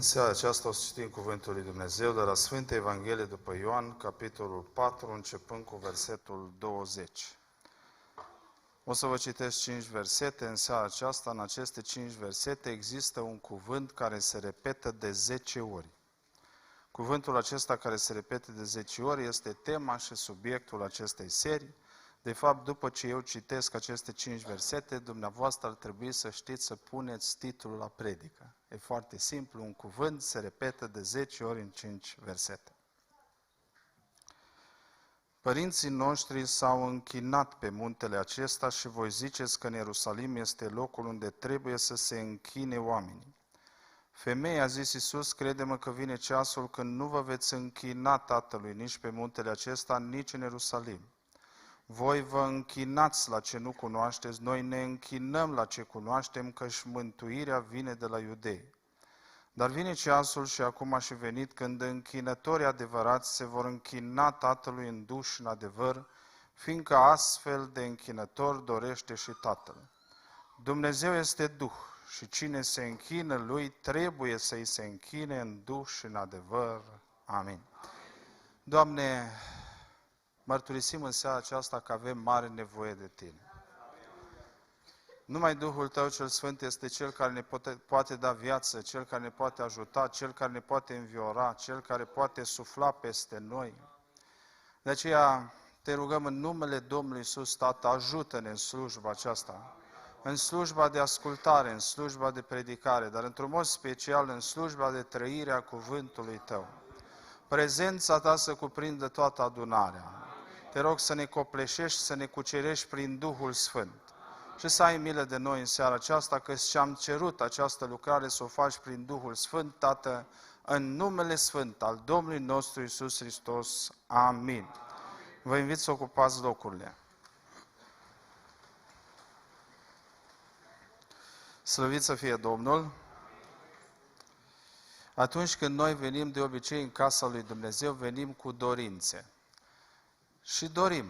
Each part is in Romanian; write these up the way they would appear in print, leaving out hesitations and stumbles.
seara aceasta o să citim Cuvântul lui Dumnezeu de la Sfânta Evanghelie după Ioan, capitolul 4, începând cu versetul 20. O să vă citesc 5 versete în seara aceasta. În aceste 5 versete există un cuvânt care se repetă de 10 ori. Cuvântul acesta care se repete de 10 ori este tema și subiectul acestei serii. De fapt, după ce eu citesc aceste 5 versete, dumneavoastră ar trebui să știți să puneți titlul la predică. E foarte simplu, un cuvânt se repetă de 10 ori în 5 versete. Părinții noștri s-au închinat pe muntele acesta și voi ziceți că în Ierusalim este locul unde trebuie să se închine oamenii. Femeia, a zis Iisus, crede-mă că vine ceasul când nu vă veți închina Tatălui nici pe muntele acesta, nici în Ierusalim. Voi vă închinați la ce nu cunoașteți, noi ne închinăm la ce cunoaștem, căci mântuirea vine de la iudei. Dar vine ceasul și acum a și venit când închinătorii adevărați se vor închina Tatălui în duh și în adevăr, fiindcă astfel de închinător dorește și Tatăl. Dumnezeu este Duh și cine se închină Lui trebuie să-i se închine în duh și în adevăr. Amin. Doamne, mărturisim în seara aceasta că avem mare nevoie de Tine. Numai Duhul Tău cel Sfânt este Cel care ne poate da viață, Cel care ne poate ajuta, Cel care ne poate înviora, Cel care poate sufla peste noi. De aceea Te rugăm în numele Domnului Iisus, Tată, ajută-ne în slujba aceasta, în slujba de ascultare, în slujba de predicare, dar într-un mod special în slujba de trăire a cuvântului Tău. Prezența Ta să cuprindă toată adunarea. Te rog să ne copleșești, să ne cucerești prin Duhul Sfânt. Și să ai milă de noi în seara aceasta, că ți-am cerut această lucrare să o faci prin Duhul Sfânt, Tată, în numele Sfânt al Domnului nostru Iisus Hristos. Amin. Vă invit să ocupați locurile. Slăvit să fie Domnul! Atunci când noi venim de obicei în casa lui Dumnezeu, venim cu dorințe. Și dorim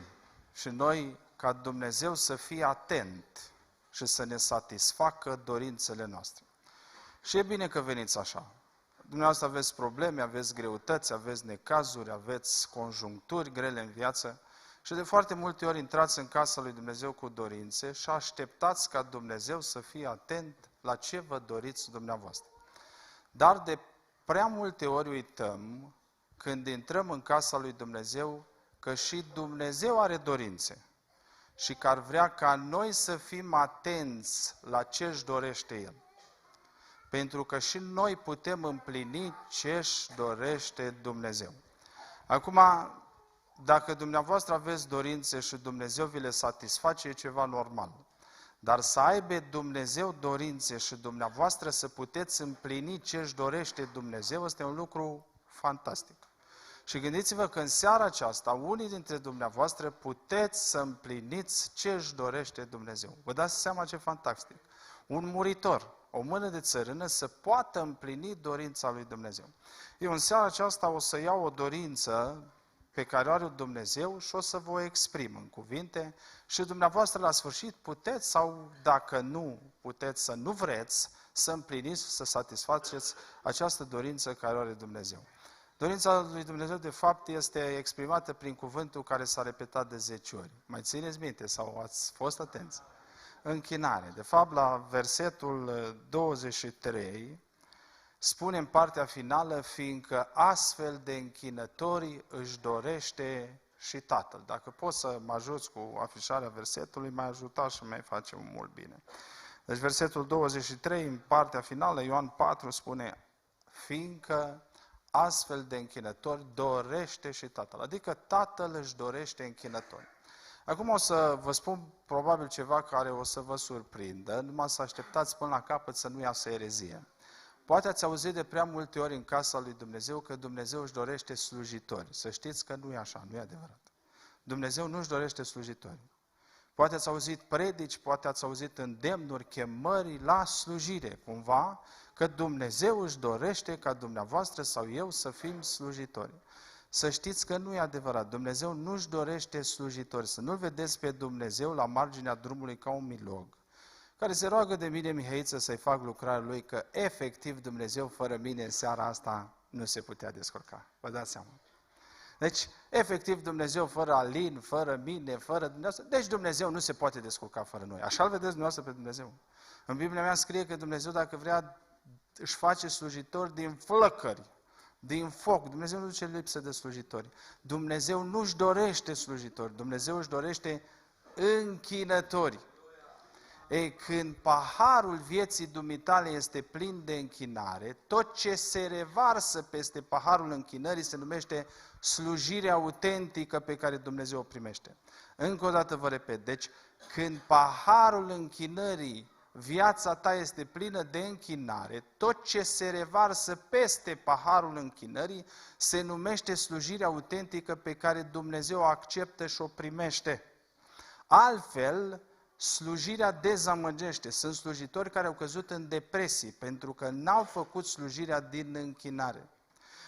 și noi ca Dumnezeu să fie atent și să ne satisfacă dorințele noastre. Și e bine că veniți așa. Dumneavoastră aveți probleme, aveți greutăți, aveți necazuri, aveți conjuncturi grele în viață și de foarte multe ori intrați în casa lui Dumnezeu cu dorințe și așteptați ca Dumnezeu să fie atent la ce vă doriți dumneavoastră. Dar de prea multe ori uităm, când intrăm în casa lui Dumnezeu, că și Dumnezeu are dorințe și că ar vrea ca noi să fim atenți la ce își dorește El. Pentru că și noi putem împlini ce își dorește Dumnezeu. Acum, dacă dumneavoastră aveți dorințe și Dumnezeu vi le satisface, e ceva normal. Dar să aibă Dumnezeu dorințe și dumneavoastră să puteți împlini ce își dorește Dumnezeu, este un lucru fantastic. Și gândiți-vă că în seara aceasta, unii dintre dumneavoastră puteți să împliniți ce își dorește Dumnezeu. Vă dați seama ce fantastic. Un muritor, o mână de țărână, să poată împlini dorința lui Dumnezeu. Eu în seara aceasta o să iau o dorință pe care o are Dumnezeu și o să vă exprim în cuvinte și dumneavoastră la sfârșit puteți sau dacă nu puteți să nu vreți să împliniți, să satisfaceți această dorință care o are Dumnezeu. Dorința lui Dumnezeu, de fapt, este exprimată prin cuvântul care s-a repetat de 10 ori. Mai țineți minte sau ați fost atenți? Închinare. De fapt, la versetul 23, spune în partea finală, fiindcă astfel de închinători își dorește și Tatăl. Dacă poți să mă ajuți cu afișarea versetului, m-ai ajutat și mi-ai face mult bine. Deci versetul 23, în partea finală, Ioan 4, spune, fiindcă astfel de închinători dorește și Tatăl. Adică Tatăl își dorește închinători. Acum o să vă spun probabil ceva care o să vă surprindă, numai să așteptați până la capăt să nu iasă erezie. Poate ați auzit de prea multe ori în casa lui Dumnezeu că Dumnezeu își dorește slujitori. Să știți că nu e așa, nu e adevărat. Dumnezeu nu își dorește slujitori. Poate ați auzit predici, poate ați auzit îndemnuri, chemări la slujire, cumva, că Dumnezeu își dorește ca dumneavoastră sau eu să fim slujitori. Să știți că nu e adevărat. Dumnezeu nu își dorește slujitori. Să nu-L vedeți pe Dumnezeu la marginea drumului ca un milog, care se roagă de mine, Mihăiță, să-i fac lucrarea lui, că efectiv Dumnezeu fără mine în seara asta nu se putea descurca. Vă dați seama. Deci, efectiv, Dumnezeu fără Alin, fără mine, fără dumneavoastră, deci Dumnezeu nu se poate descurca fără noi. Așa-L vedeți dumneavoastră pe Dumnezeu. În Biblia mea scrie că Dumnezeu, dacă vrea, își face slujitori din flăcări, din foc. Dumnezeu nu duce lipsă de slujitori. Dumnezeu nu-și dorește slujitori, Dumnezeu își dorește închinători. Ei, când paharul vieții dumitale este plin de închinare, tot ce se revarsă peste paharul închinării se numește slujirea autentică pe care Dumnezeu o primește. Încă o dată vă repet, deci când paharul închinării, viața ta este plină de închinare, tot ce se revarsă peste paharul închinării se numește slujirea autentică pe care Dumnezeu o acceptă și o primește. Altfel, slujirea dezamăgește. Sunt slujitori care au căzut în depresii pentru că n-au făcut slujirea din închinare.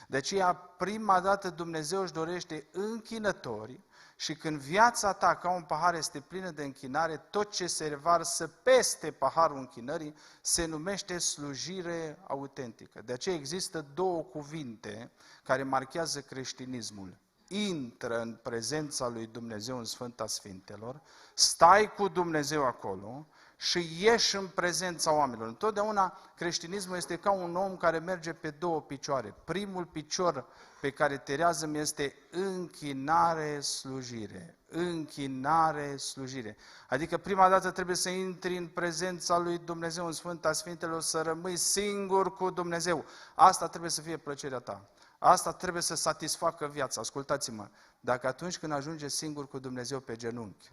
De aceea, prima dată Dumnezeu își dorește închinători și când viața ta ca un pahar este plină de închinare, tot ce se revarsă peste paharul închinării se numește slujire autentică. De aceea există două cuvinte care marchează creștinismul. Intră în prezența lui Dumnezeu în Sfânta Sfintelor, stai cu Dumnezeu acolo și ieși în prezența oamenilor. Întotdeauna creștinismul este ca un om care merge pe două picioare. Primul picior pe care terează-mi este închinare, slujire. Închinare, slujire. Adică prima dată trebuie să intri în prezența lui Dumnezeu în Sfânta Sfintelor, să rămâi singur cu Dumnezeu. Asta trebuie să fie plăcerea ta. Asta trebuie să satisfacă viața. Ascultați-mă, dacă atunci când ajungeți singur cu Dumnezeu pe genunchi,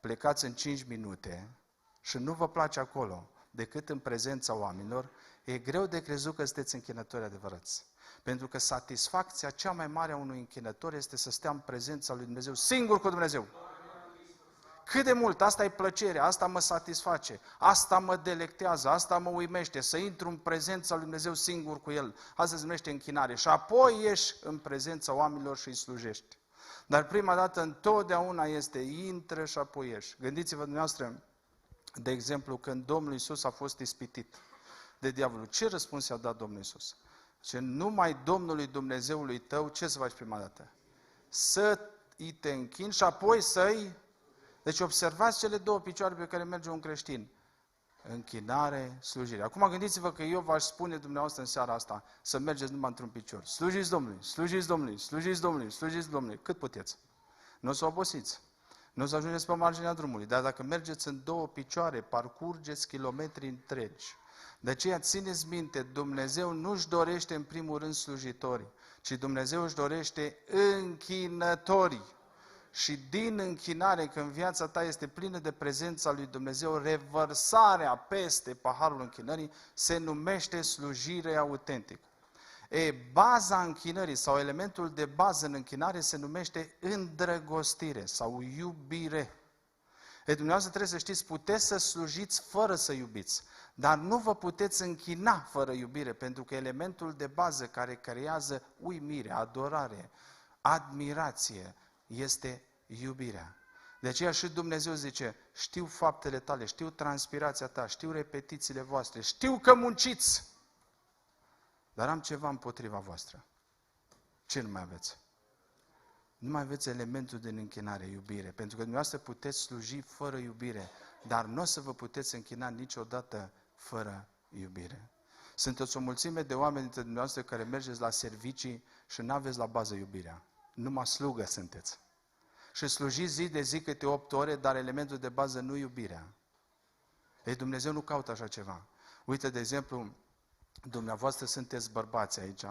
plecați în 5 minute și nu vă place acolo decât în prezența oamenilor, e greu de crezut că sunteți închinători adevărați. Pentru că satisfacția cea mai mare a unui închinător este să stea în prezența lui Dumnezeu, singur cu Dumnezeu. Cât de mult, asta e plăcerea, asta mă satisface, asta mă delectează, asta mă uimește, să intru în prezența lui Dumnezeu singur cu El. Asta se numește închinare. Și apoi ieși în prezența oamenilor și îi slujești. Dar prima dată întotdeauna este intră și apoi ieși. Gândiți-vă dumneavoastră, de exemplu, când Domnul Iisus a fost ispitit de diavolul. Ce răspuns i-a dat Domnul Iisus? Și numai Domnului Dumnezeului tău, ce să faci prima dată? Să-i te închini și apoi să-i... Deci observați cele două picioare pe care merge un creștin. Închinare, slujire. Acum gândiți-vă că eu v-aș spune dumneavoastră în seara asta să mergeți numai într-un picior. Slujiți Domnului, slujiți Domnului, slujiți Domnului, slujiți Domnului. Cât puteți. Nu o să obosiți. Nu o să ajungeți pe marginea drumului. Dar dacă mergeți în două picioare, parcurgeți kilometri întregi. De aceea țineți minte, Dumnezeu nu-și dorește în primul rând slujitorii, ci Dumnezeu își dorește închinătorii. Și din închinare, când viața ta este plină de prezența lui Dumnezeu, revărsarea peste paharul închinării se numește slujire autentică. Baza închinării sau elementul de bază în închinare se numește îndrăgostire sau iubire. Dumneavoastră trebuie să știți, puteți să slujiți fără să iubiți, dar nu vă puteți închina fără iubire, pentru că elementul de bază care creează uimire, adorare, admirație, este iubirea. De aceea și Dumnezeu zice, știu faptele tale, știu transpirația ta, știu repetițiile voastre, știu că munciți, dar am ceva împotriva voastră. Ce nu mai aveți? Nu mai aveți elementul din închinare, iubire, pentru că dumneavoastră puteți sluji fără iubire, dar nu o să vă puteți închina niciodată fără iubire. Sunteți o mulțime de oameni dintre dumneavoastră care mergeți la servicii și nu aveți la bază iubirea. Numai slugă sunteți. Și slujiți zi de zi câte 8 ore, dar elementul de bază nu iubirea. Dumnezeu nu caută așa ceva. Uite, de exemplu, dumneavoastră sunteți bărbați aici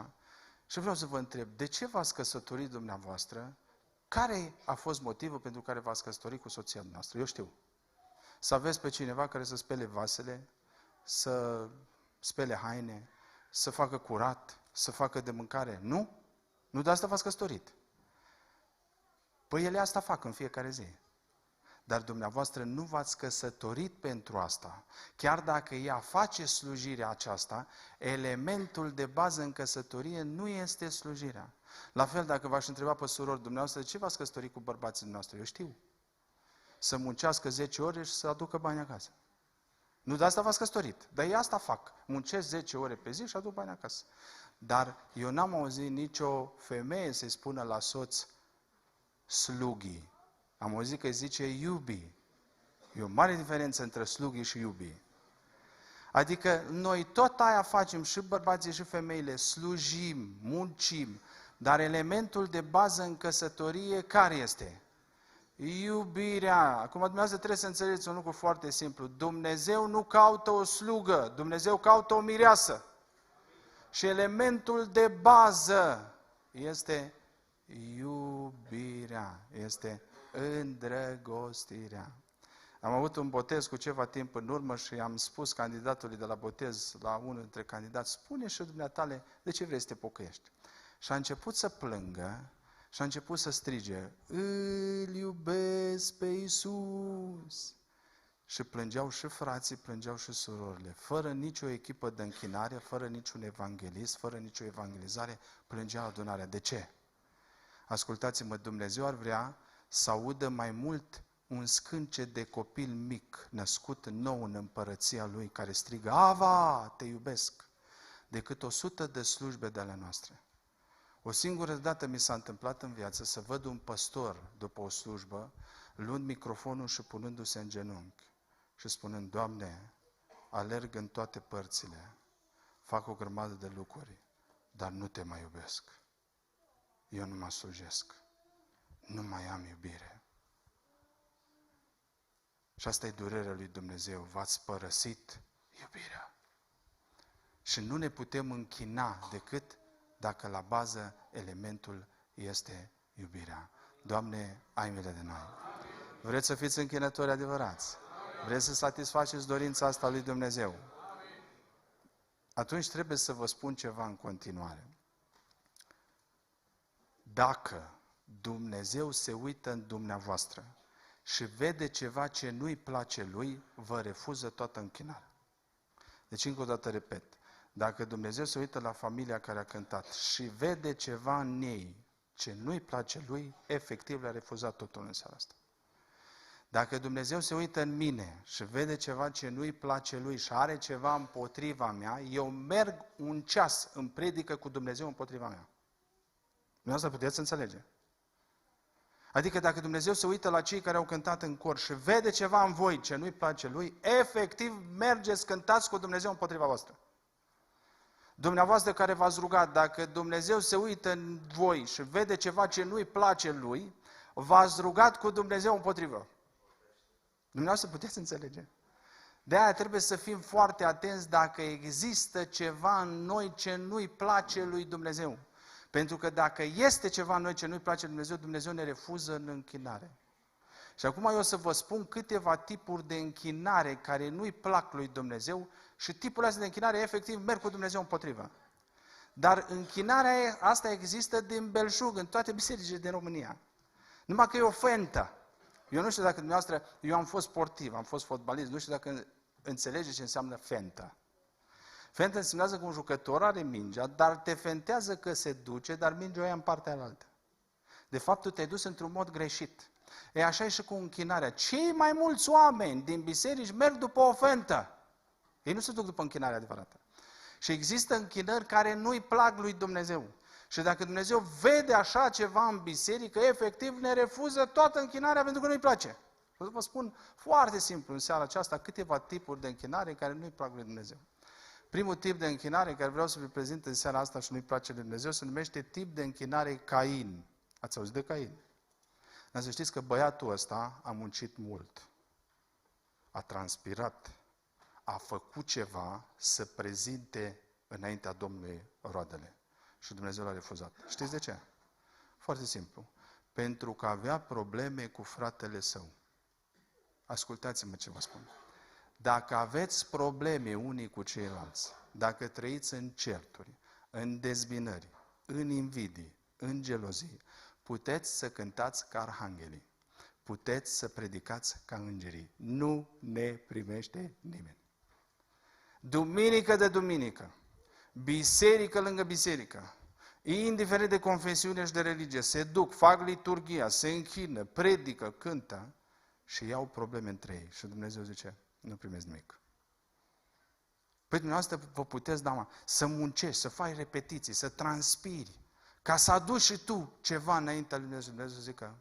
și vreau să vă întreb, de ce v-ați căsătorit dumneavoastră? Care a fost motivul pentru care v-ați căsătorit cu soția noastră? Eu știu. Să aveți pe cineva care să spele vasele, să spele haine, să facă curat, să facă de mâncare. Nu? Nu de asta v-ați căsătorit. Păi ele asta fac în fiecare zi. Dar dumneavoastră nu v-ați căsătorit pentru asta. Chiar dacă ea face slujirea aceasta, elementul de bază în căsătorie nu este slujirea. La fel, dacă v-aș întreba pe surori, dumneavoastră, de ce v-ați căsătorit cu bărbații dumneavoastră? Eu știu. Să muncească 10 ore și să aducă bani acasă. Nu de asta v-ați căsătorit, dar ei asta fac. Muncesc 10 ore pe zi și aduc bani acasă. Dar eu n-am auzit nicio femeie să-i spună la soț slughi. Am auzit că îi zice iubi. E o mare diferență între slughi și iubi. Adică noi tot aia facem, și bărbații și femeile, slujim, muncim, dar elementul de bază în căsătorie care este? Iubirea. Acum dumneavoastră trebuie să înțelegeți un lucru foarte simplu. Dumnezeu nu caută o slugă, Dumnezeu caută o mireasă. Și elementul de bază este iubirea, este îndrăgostirea. Am avut un botez cu ceva timp în urmă și am spus candidatului de la botez, la unul dintre candidați, spune și dumneatale, de ce vrei să te pocăiești? Și a început să plângă și a început să strige, îl iubesc pe Iisus. Și plângeau și frații, plângeau și surorile. Fără nicio echipă de închinare, fără niciun evanghelist, fără nicio evangelizare, plângea adunarea. De ce? Ascultați-mă, Dumnezeu ar vrea să audă mai mult un scânce de copil mic, născut nou în împărăția Lui, care strigă, Ava, te iubesc, decât 100 de slujbe de ale noastre. O singură dată mi s-a întâmplat în viață să văd un păstor după o slujbă, luând microfonul și punându-se în genunchi și spunând, Doamne, alerg în toate părțile, fac o grămadă de lucruri, dar nu te mai iubesc. Eu nu mă slujesc, nu mai am iubire. Și asta e durerea lui Dumnezeu, v-ați părăsit iubirea. Și nu ne putem închina decât dacă la bază elementul este iubirea. Doamne, ai milă de noi. Vreți să fiți închinători adevărați? Vreți să satisfaceți dorința asta lui Dumnezeu? Atunci trebuie să vă spun ceva în continuare. Dacă Dumnezeu se uită în dumneavoastră și vede ceva ce nu-i place Lui, vă refuză toată închinarea. Deci încă o dată repet. Dacă Dumnezeu se uită la familia care a cântat și vede ceva în ei ce nu-i place Lui, efectiv le-a refuzat totul în seara asta. Dacă Dumnezeu se uită în mine și vede ceva ce nu-i place Lui și are ceva împotriva mea, eu merg un ceas în predică cu Dumnezeu împotriva mea. Dumneavoastră puteți înțelege. Adică dacă Dumnezeu se uită la cei care au cântat în cor și vede ceva în voi ce nu-i place Lui, efectiv mergeți, cântați cu Dumnezeu împotriva voastră. Dumneavoastră care v-ați rugat, dacă Dumnezeu se uită în voi și vede ceva ce nu-i place Lui, v-ați rugat cu Dumnezeu împotrivă. Dumneavoastră puteți înțelege. De aia trebuie să fim foarte atenți dacă există ceva în noi ce nu-i place lui Dumnezeu. Pentru că dacă este ceva în noi ce nu-i place lui Dumnezeu, Dumnezeu ne refuză în închinare. Și acum eu o să vă spun câteva tipuri de închinare care nu-i plac lui Dumnezeu și tipurile astea de închinare efectiv merg cu Dumnezeu împotriva. Dar închinarea asta există din belșug, în toate bisericile din România. Numai că e o fentă. Eu nu știu dacă dumneavoastră, eu am fost sportiv, am fost fotbalist, nu știu dacă înțelegeți ce înseamnă fentă. Fentă înseamnă că un jucător are mingea, dar te fentează că se duce, dar mingea o ia în partea alaltă. De fapt, tu te-ai dus într-un mod greșit. E așa e și cu închinarea. Cei mai mulți oameni din biserici merg după o fentă. Ei nu se duc după închinarea adevărată. Și există închinări care nu-i plac lui Dumnezeu. Și dacă Dumnezeu vede așa ceva în biserică, efectiv ne refuză toată închinarea pentru că nu-i place. O să vă spun foarte simplu în seara aceasta câteva tipuri de închinare care nu-i plac lui Dumnezeu. Primul tip de închinare care vreau să vi prezint în seara asta și nu-i place lui Dumnezeu se numește tip de închinare Cain. Ați auzit de Cain? Dar să știți că băiatul ăsta a muncit mult, a transpirat, a făcut ceva să prezinte înaintea Domnului roadele. Și Dumnezeu l-a refuzat. Știți de ce? Foarte simplu. Pentru că avea probleme cu fratele său. Ascultați-mă ce vă spun. Dacă aveți probleme unii cu ceilalți, dacă trăiți în certuri, în dezbinări, în invidii, în gelozii, puteți să cântați ca arhanghelii. Puteți să predicați ca îngerii. Nu ne primește nimeni. Duminică de duminică, biserică lângă biserică, indiferent de confesiune și de religie, se duc, fac liturghia, se închină, predică, cântă și iau probleme între ei. Și Dumnezeu zice, nu primesc nimic. Păi dumneavoastră vă puteți da să muncești, să faci repetiții, să transpiri, ca să aduci și tu ceva înaintea lui Dumnezeu. Dumnezeu zică,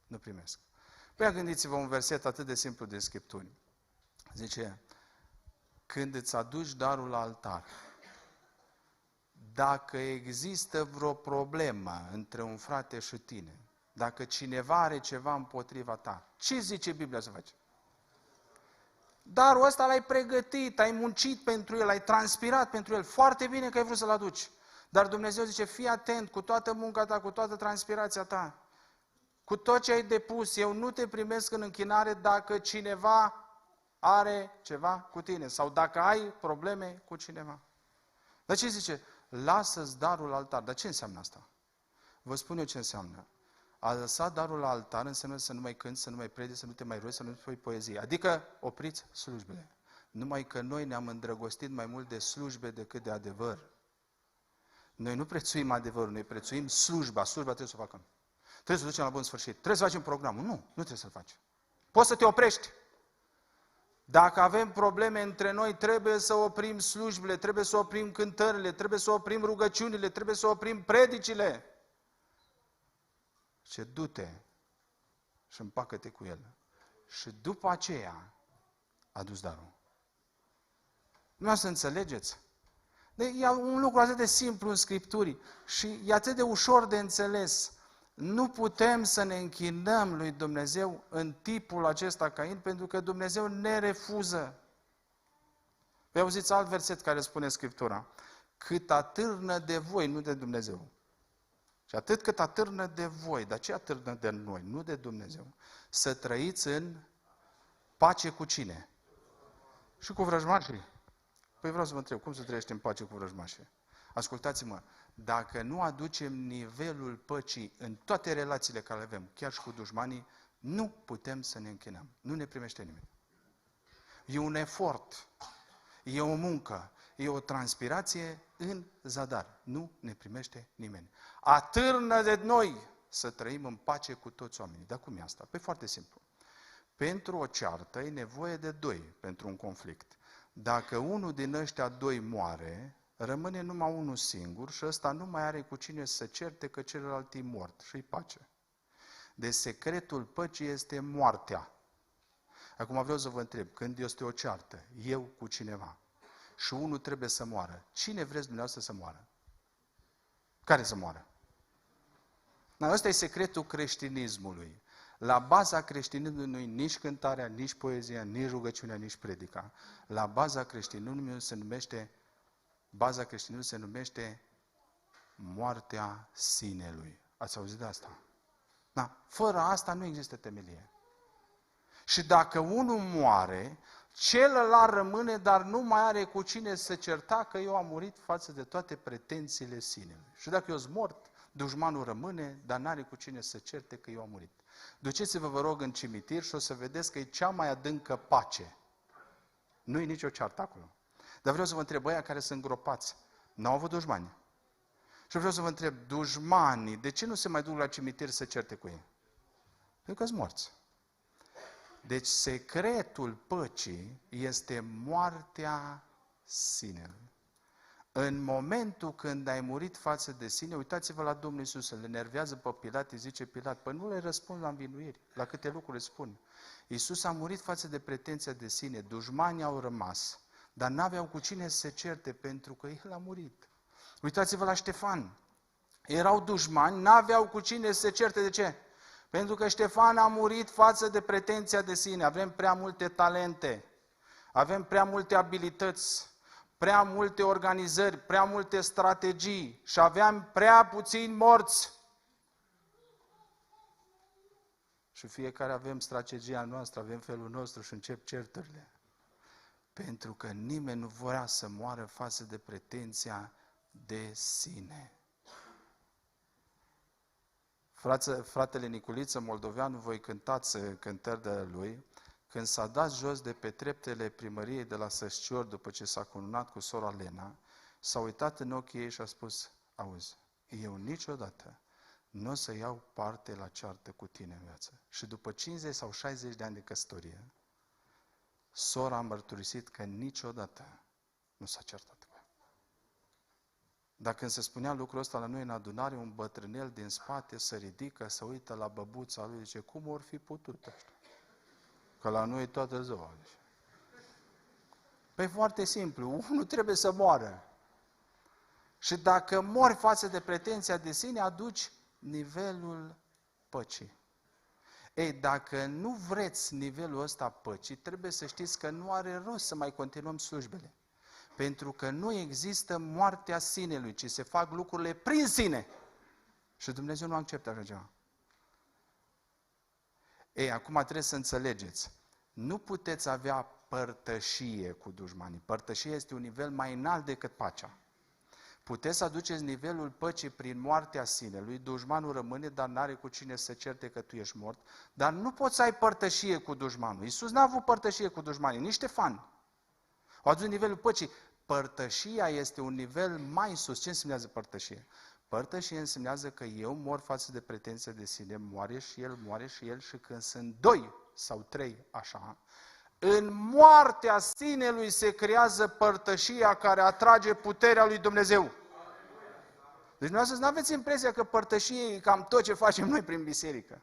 nu primesc. Păi gândiți-vă un verset atât de simplu din Scripturi. Zice, când îți aduci darul la altar, dacă există vreo problemă între un frate și tine, dacă cineva are ceva împotriva ta, ce zice Biblia să faci? Darul ăsta l-ai pregătit, ai muncit pentru el, ai transpirat pentru el, foarte bine că ai vrut să-l aduci. Dar Dumnezeu zice, fii atent cu toată munca ta, cu toată transpirația ta, cu tot ce ai depus, eu nu te primesc în închinare dacă cineva are ceva cu tine sau dacă ai probleme cu cineva. Dar ce zice? Lasă-ți darul la altar. Dar ce înseamnă asta? Vă spun eu ce înseamnă. A lăsa darul la altar înseamnă să nu mai cânti, să nu mai predici, să nu te mai rogi, să nu spui poezie. Adică opriți slujbele. Numai că noi ne-am îndrăgostit mai mult de slujbe decât de adevăr. Noi nu prețuim adevărul, noi prețuim slujba. Slujba trebuie să o facem. Trebuie să o ducem la bun sfârșit. Trebuie să facem programul. Nu trebuie să-l faci. Poți să te oprești. Dacă avem probleme între noi, trebuie să oprim slujbele, trebuie să oprim cântările, trebuie să oprim rugăciunile, trebuie să oprim predicile. Și du-te și împacă-te cu el. Și după aceea, adu-ți darul. Nu să înțelegeți. E un lucru atât de simplu în Scripturi și e atât de ușor de înțeles. Nu putem să ne închinăm lui Dumnezeu în tipul acesta Cain, pentru că Dumnezeu ne refuză. Vă auziți alt verset care spune Scriptura. Cât atârnă de voi, nu de Dumnezeu. Și atât cât atârnă de voi, dar ce atârnă de noi, nu de Dumnezeu, să trăiți în pace cu cine? Și cu vrăjmașii. Păi vreau să vă întreb, cum să trăiești în pace cu vrăjmașii? Ascultați-mă, dacă nu aducem nivelul păcii în toate relațiile care le avem, chiar și cu dușmanii, nu putem să ne închinăm. Nu ne primește nimeni. E un efort, e o muncă, e o transpirație în zadar. Nu ne primește nimeni. Atârnă de noi să trăim în pace cu toți oamenii. Dar cum e asta? Păi foarte simplu. Pentru o ceartă e nevoie de doi pentru un conflict. Dacă unul din ăștia doi moare, rămâne numai unul singur și ăsta nu mai are cu cine să certe că celălalt e mort și-i pace. Deci secretul păcii este moartea. Acum vreau să vă întreb, când este o ceartă, eu cu cineva, și unul trebuie să moară, cine vreți dumneavoastră să moară? Care să moară? Ăsta e secretul creștinismului. La baza creștinismului nu e nici cântarea, nici poezia, nici rugăciunea, nici predica. La baza creștinismului se numește moartea sinelui. Ați auzit de asta? Da. Fără asta nu există temelie. Și dacă unul moare, celălalt rămâne, dar nu mai are cu cine să certa că eu am murit față de toate pretențiile sinelui. Și dacă eu sunt mort, dușmanul rămâne, dar n-are cu cine să certe că eu am murit. Duceți-vă, vă rog, în cimitir și o să vedeți că e cea mai adâncă pace. Nu e nicio ceartă acolo. Dar vreau să vă întreb, ăia care sunt îngropați, n-au avut dușmani? Și vreau să vă întreb, dușmanii, de ce nu se mai duc la cimitir să certe cu ei? Pentru că sunt morți. Deci secretul păcii este moartea sinelui. În momentul când ai murit față de sine, uitați-vă la Domnul Iisus, îl enervează pe Pilat, îi zice Pilat, păi nu le răspund la învinuiri, la câte lucruri îi spun. Iisus a murit față de pretenția de sine, dușmanii au rămas, dar n-aveau cu cine să se certe pentru că El a murit. Uitați-vă la Ștefan, erau dușmani, n-aveau cu cine să se certe, de ce? Pentru că Ștefan a murit față de pretenția de sine, avem prea multe talente, avem prea multe abilități, prea multe organizări, prea multe strategii și aveam prea puțini morți. Și fiecare avem strategia noastră, avem felul nostru și încep certurile. Pentru că nimeni nu vrea să moară față de pretenția de sine. Fratele Niculiță Moldoveanu, voi cântați cântări de lui, când s-a dat jos de pe treptele primăriei de la Sășcior, după ce s-a cununat cu sora Lena, s-a uitat în ochii ei și a spus, auzi, eu niciodată nu o să iau parte la ceartă cu tine în viață. Și după 50 sau 60 de ani de căsătorie, sora a mărturisit că niciodată nu s-a certat cu ea. Dar când se spunea lucrul ăsta la noi în adunare, un bătrânel din spate se ridică, se uită la băbuța lui, zice, cum or fi putut ăștia? Că la noi toată ziua. Păi foarte simplu, unul trebuie să moară. Și dacă mori față de pretenția de sine, aduci nivelul păcii. Ei, dacă nu vreți nivelul ăsta păcii, trebuie să știți că nu are rost să mai continuăm slujbele. Pentru că nu există moartea sinelui, ci se fac lucrurile prin sine. Și Dumnezeu nu acceptă așa ceva. Ei, acum trebuie să înțelegeți. Nu puteți avea părtășie cu dușmanii. Părtășie este un nivel mai înalt decât pacea. Puteți să aduceți nivelul păcii prin moartea sinelui, dușmanul rămâne, dar n-are cu cine să certe că tu ești mort, dar nu poți să ai părtășie cu dușmanul. Iisus n-a avut părtășie cu dușmanii, nici Ștefan. Au adus nivelul păcii. Părtășia este un nivel mai sus. Ce înseamnă părtășie? Părtășie înseamnă că eu mor față de pretenția de sine, moare și el și când sunt 2 sau 3 așa, în moartea sinelui se creează părtășia care atrage puterea lui Dumnezeu. Deci dumneavoastră nu aveți impresia că părtășie e cam tot ce facem noi prin biserică.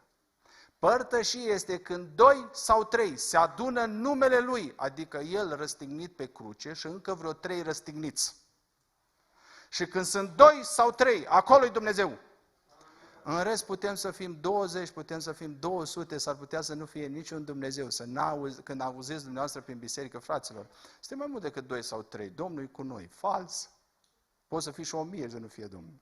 Părtășie este când 2 sau 3 se adună în numele Lui, adică El răstignit pe cruce și încă vreo 3 răstigniți. Și când sunt 2 sau 3, acolo e Dumnezeu. În rest putem să fim 20, putem să fim 200, s-ar putea să nu fie niciun Dumnezeu. Când auziți dumneavoastră prin biserică, fraților, suntem mai mult decât 2 sau 3, Domnul e cu noi. Fals. Poate să fie și 1000 să nu fie Domnul.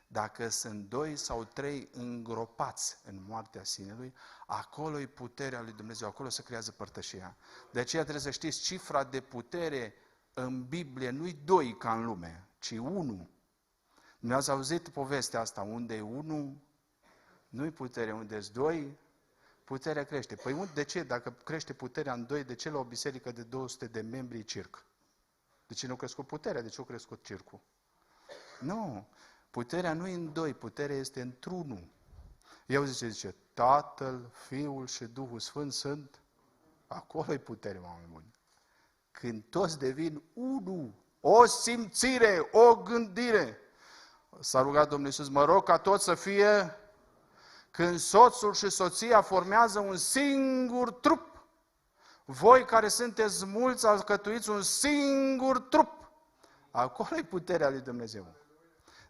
Dacă sunt 2 sau 3 îngropați în moartea sinelui, acolo e puterea lui Dumnezeu, acolo se creează părtășia. De aceea trebuie să știți, cifra de putere în Biblie nu-i 2 ca în lume, ci 1. Ne-ați auzit povestea asta, unde e 1, nu-i putere, unde e 2, puterea crește. Păi de ce? Dacă crește puterea în 2, de ce la o biserică de 200 de membri e circ? De ce nu a crescut puterea? De ce a crescut circul? Nu, puterea nu e în 2, puterea este într-unul. Eu zice, Tatăl, Fiul și Duhul Sfânt sunt, acolo e putere, oameni buni. Când toți devin unul, o simțire, o gândire. S-a rugat Domnul Iisus, mă rog ca toți să fie, când soțul și soția formează un singur trup. Voi care sunteți mulți, alcătuiți un singur trup. Acolo e puterea lui Dumnezeu.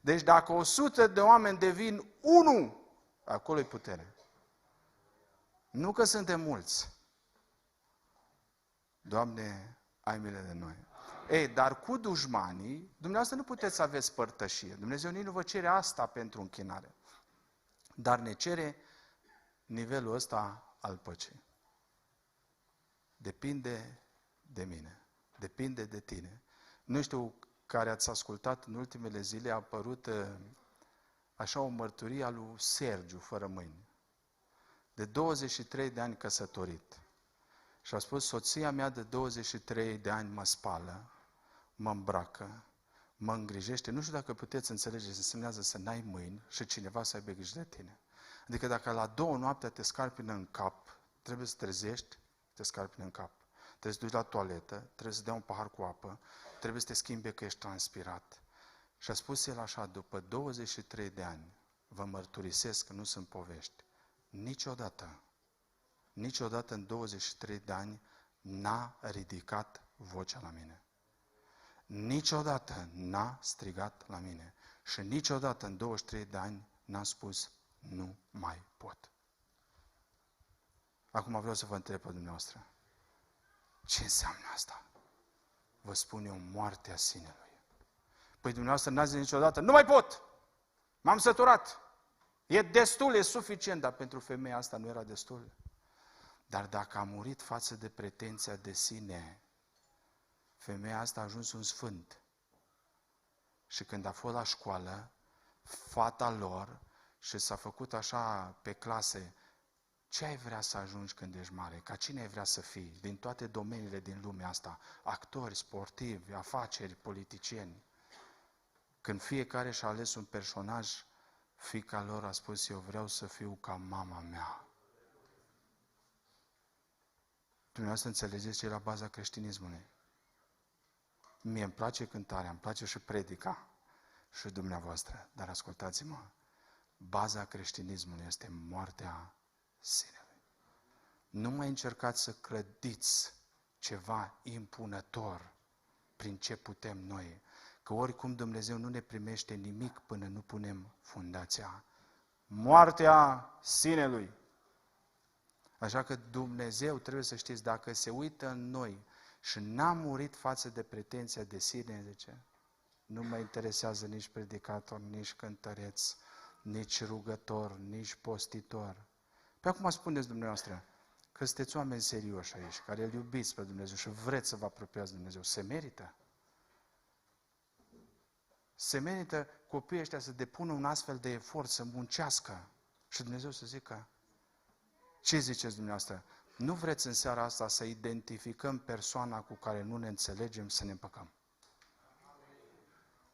Deci dacă 100 de oameni devin 1, acolo e putere. Nu că suntem mulți. Doamne, ai milă de noi. Ei, dar cu dușmanii, dumneavoastră nu puteți să aveți părtășie. Dumnezeu nici nu vă cere asta pentru închinare. Dar ne cere nivelul ăsta al păcii. Depinde de mine. Depinde de tine. Nu știu care ați ascultat în ultimele zile, a apărut așa o mărturie a lui Sergiu, fără mâini. De 23 de ani căsătorit. Și a spus, soția mea de 23 de ani mă spală, mă îmbracă, mă îngrijește. Nu știu dacă puteți înțelege ce înseamnă să n-ai mâini și cineva să aibă grijă de tine. Adică dacă la 2 noaptea te scarpină în cap, trebuie să trezești, te scarpină în cap. Trebuie să duci la toaletă, trebuie să dea un pahar cu apă, trebuie să te schimbe că ești transpirat. Și a spus el așa, după 23 de ani, vă mărturisesc că nu sunt povești, niciodată în 23 de ani n-a ridicat vocea la mine. Niciodată n-a strigat la mine. Și niciodată în 23 de ani n-a spus, nu mai pot. Acum vreau să vă întreb pe dumneavoastră. Ce înseamnă asta? Vă spun eu, moartea sinelui. Păi dumneavoastră n-ați zis niciodată, nu mai pot! M-am săturat! E destul, e suficient, dar pentru femeia asta nu era destul. Dar dacă a murit față de pretenția de sine, femeia asta a ajuns un sfânt. Și când a fost la școală, fata lor, și s-a făcut așa pe clase, ce ai vrea să ajungi când ești mare? Ca cine ai vrea să fii? Din toate domeniile din lumea asta, actori, sportivi, afaceri, politicieni. Când fiecare și-a ales un personaj, fiica lor a spus, eu vreau să fiu ca mama mea. Dumneavoastră înțelegeți ce e la baza creștinismului. Mie îmi place cântarea, îmi place și predica și dumneavoastră, dar ascultați-mă, baza creștinismului este moartea sinelui. Nu mai încercați să clădiți ceva impunător prin ce putem noi, că oricum Dumnezeu nu ne primește nimic până nu punem fundația. Moartea sinelui. Așa că Dumnezeu, trebuie să știți, dacă se uită în noi și n-a murit față de pretenția de sine, zice, nu mă interesează nici predicator, nici cântăreț, nici rugător, nici postitor. Pe acum spuneți dumneavoastră că sunteți oameni serioși aici, care îl iubiți pe Dumnezeu și vreți să vă apropiați de Dumnezeu. Se merită? Se merită copiii ăștia să depună un astfel de efort, să muncească și Dumnezeu să zică, ce ziceți dumneavoastră? Nu vreți în seara asta să identificăm persoana cu care nu ne înțelegem, să ne împăcăm?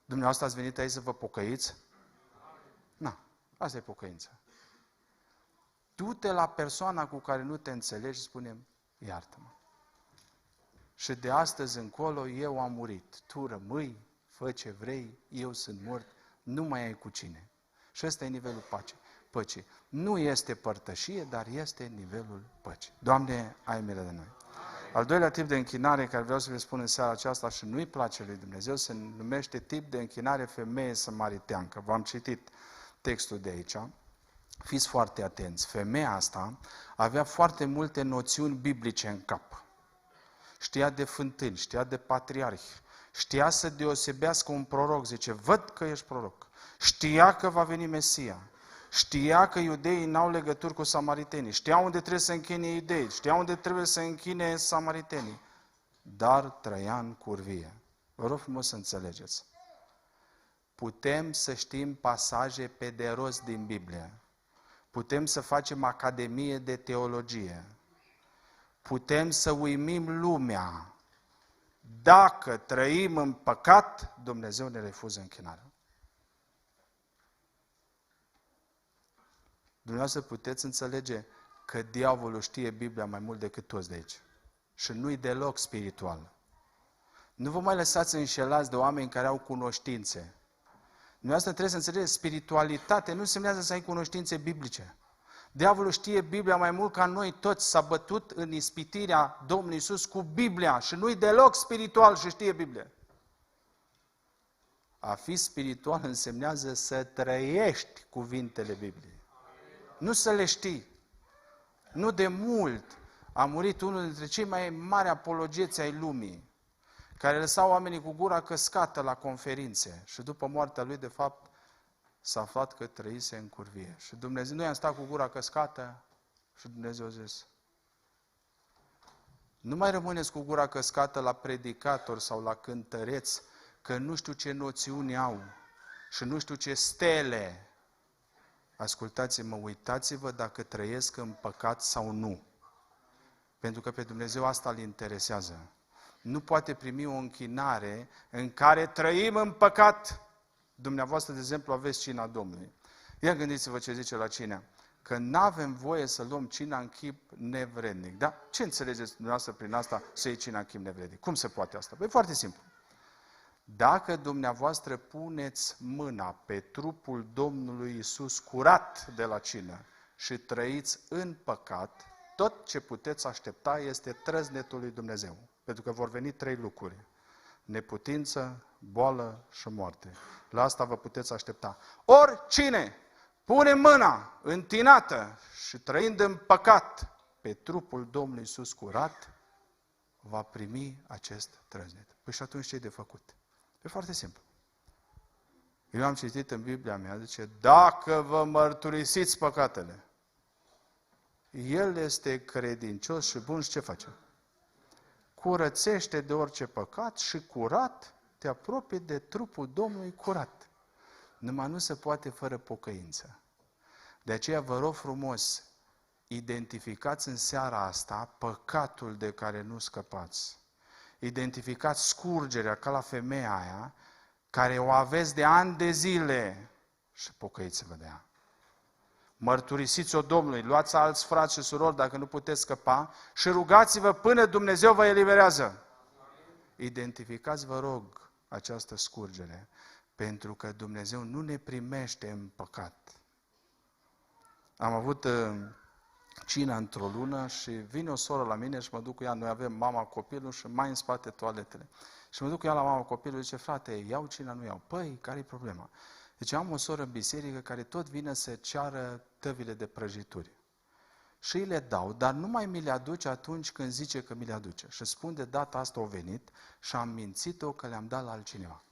Dumneavoastră ați venit aici să vă pocăiți? Na, asta e pocăința. Du-te la persoana cu care nu te înțelegi și spune, iartă-mă. Și de astăzi încolo eu am murit. Tu rămâi, fă ce vrei, eu sunt mort, nu mai ai cu cine. Și ăsta e nivelul păcii. Nu este părtășie, dar este nivelul păcii. Doamne, ai milă de noi. Al doilea tip de închinare care vreau să vă spun în seara aceasta și nu-i place lui Dumnezeu, se numește tip de închinare femeie samariteancă. V-am citit textul de aici. Fiți foarte atenți. Femeia asta avea foarte multe noțiuni biblice în cap. Știa de fântâni, știa de patriarhi, știa să deosebească un proroc. Zice, văd că ești proroc. Știa că va veni Mesia. Știa că iudeii n-au legături cu samaritenii. Știa unde trebuie să închine iudeii. Știa unde trebuie să închine samaritenii. Dar trăia în curvie. Vă rog frumos să înțelegeți. Putem să știm pasaje pe de rost din Biblie. Putem să facem academie de teologie. Putem să uimim lumea. Dacă trăim în păcat, Dumnezeu ne refuză închinarea. Dumneavoastră puteți înțelege că diavolul știe Biblia mai mult decât toți de aici. Și nu-i deloc spiritual. Nu vă mai lăsați înșelați de oameni care au cunoștințe. Dumneavoastră trebuie să înțelegeți, spiritualitate nu însemnează să ai cunoștințe biblice. Diavolul știe Biblia mai mult ca noi toți, s-a bătut în ispitirea Domnului Iisus cu Biblia și nu-i deloc spiritual și știe Biblia. A fi spiritual însemnează să trăiești cuvintele Bibliei. Nu să le știi. Nu de mult a murit unul dintre cei mai mari apologeți ai lumii, care lăsau oamenii cu gura căscată la conferințe și după moartea lui, de fapt, s-a aflat că trăise în curvie. Și Dumnezeu, noi am stat cu gura căscată și Dumnezeu a zis, nu mai rămâneți cu gura căscată la predicator sau la cântăreți, că nu știu ce noțiuni au și nu știu ce stele. Ascultați-mă, uitați-vă dacă trăiesc în păcat sau nu. Pentru că pe Dumnezeu asta îl interesează. Nu poate primi o închinare în care trăim în păcat. Dumneavoastră, de exemplu, aveți cina Domnului. Ia gândiți-vă ce zice la cină. Că nu avem voie să luăm cina în chip nevrednic. Da? Ce înțelegeți dumneavoastră prin asta să iei cina în chip nevrednic? Cum se poate asta? Păi foarte simplu. Dacă dumneavoastră puneți mâna pe trupul Domnului Iisus curat de la cină și trăiți în păcat, tot ce puteți aștepta este trăznetul lui Dumnezeu. Pentru că vor veni 3 lucruri. Neputință, boală și moarte. La asta vă puteți aștepta. Oricine pune mâna întinată și trăind în păcat pe trupul Domnului Iisus curat, va primi acest trăznet. Păi și atunci ce e de făcut? E foarte simplu. Eu am citit în Biblia mea, zice, dacă vă mărturisiți păcatele, El este credincios și bun și ce face? Curățește de orice păcat și curat te apropii de trupul Domnului curat. Numai nu se poate fără pocăință. De aceea vă rog frumos, identificați în seara asta păcatul de care nu scăpați. Identificați scurgerea ca la femeia aia, care o aveți de ani de zile și pocăiți-vă de ea. Mărturisiți-o Domnului, luați alți frați și surori dacă nu puteți scăpa și rugați-vă până Dumnezeu vă eliberează. identificați, vă rog, această scurgere, pentru că Dumnezeu nu ne primește în păcat. Am avut cina într-o lună și vine o soră la mine și mă duc cu ea, noi avem mama, copilul și mai în spate toaletele. Și mă duc cu ea la mama, copilul și zice, frate, iau cina, nu iau. Păi, care-i problema? Deci am o soră în biserică care tot vine să ceară tăvile de prăjituri. Și îi le dau, dar nu mai mi le aduce atunci când zice că mi le aduce. Și spun de data asta au venit și am mințit-o că le-am dat la altcineva.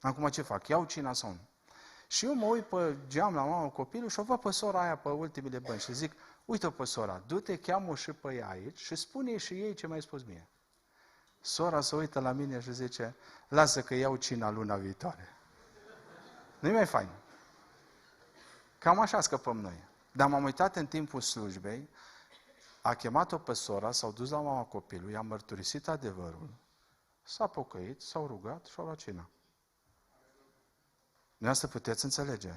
Acum ce fac? Iau cina sau nu? Și eu mă uit pe geam la mama copilul și o văd pe sora aia pe ultimele bănci și zic, uite-o pe sora, du-te, cheamă și pe ea aici și spune și ei ce mi-ai spus mie. Sora se uită la mine și zice, lasă că iau cina luna viitoare. Nu-i mai fain. Cam așa scăpăm noi. Dar m-am uitat în timpul slujbei, a chemat-o pe sora, s-au dus la mama copilului, i-a mărturisit adevărul, s-a pocăit, s-au rugat și au luat cina. Dumneavoastră puteți înțelege.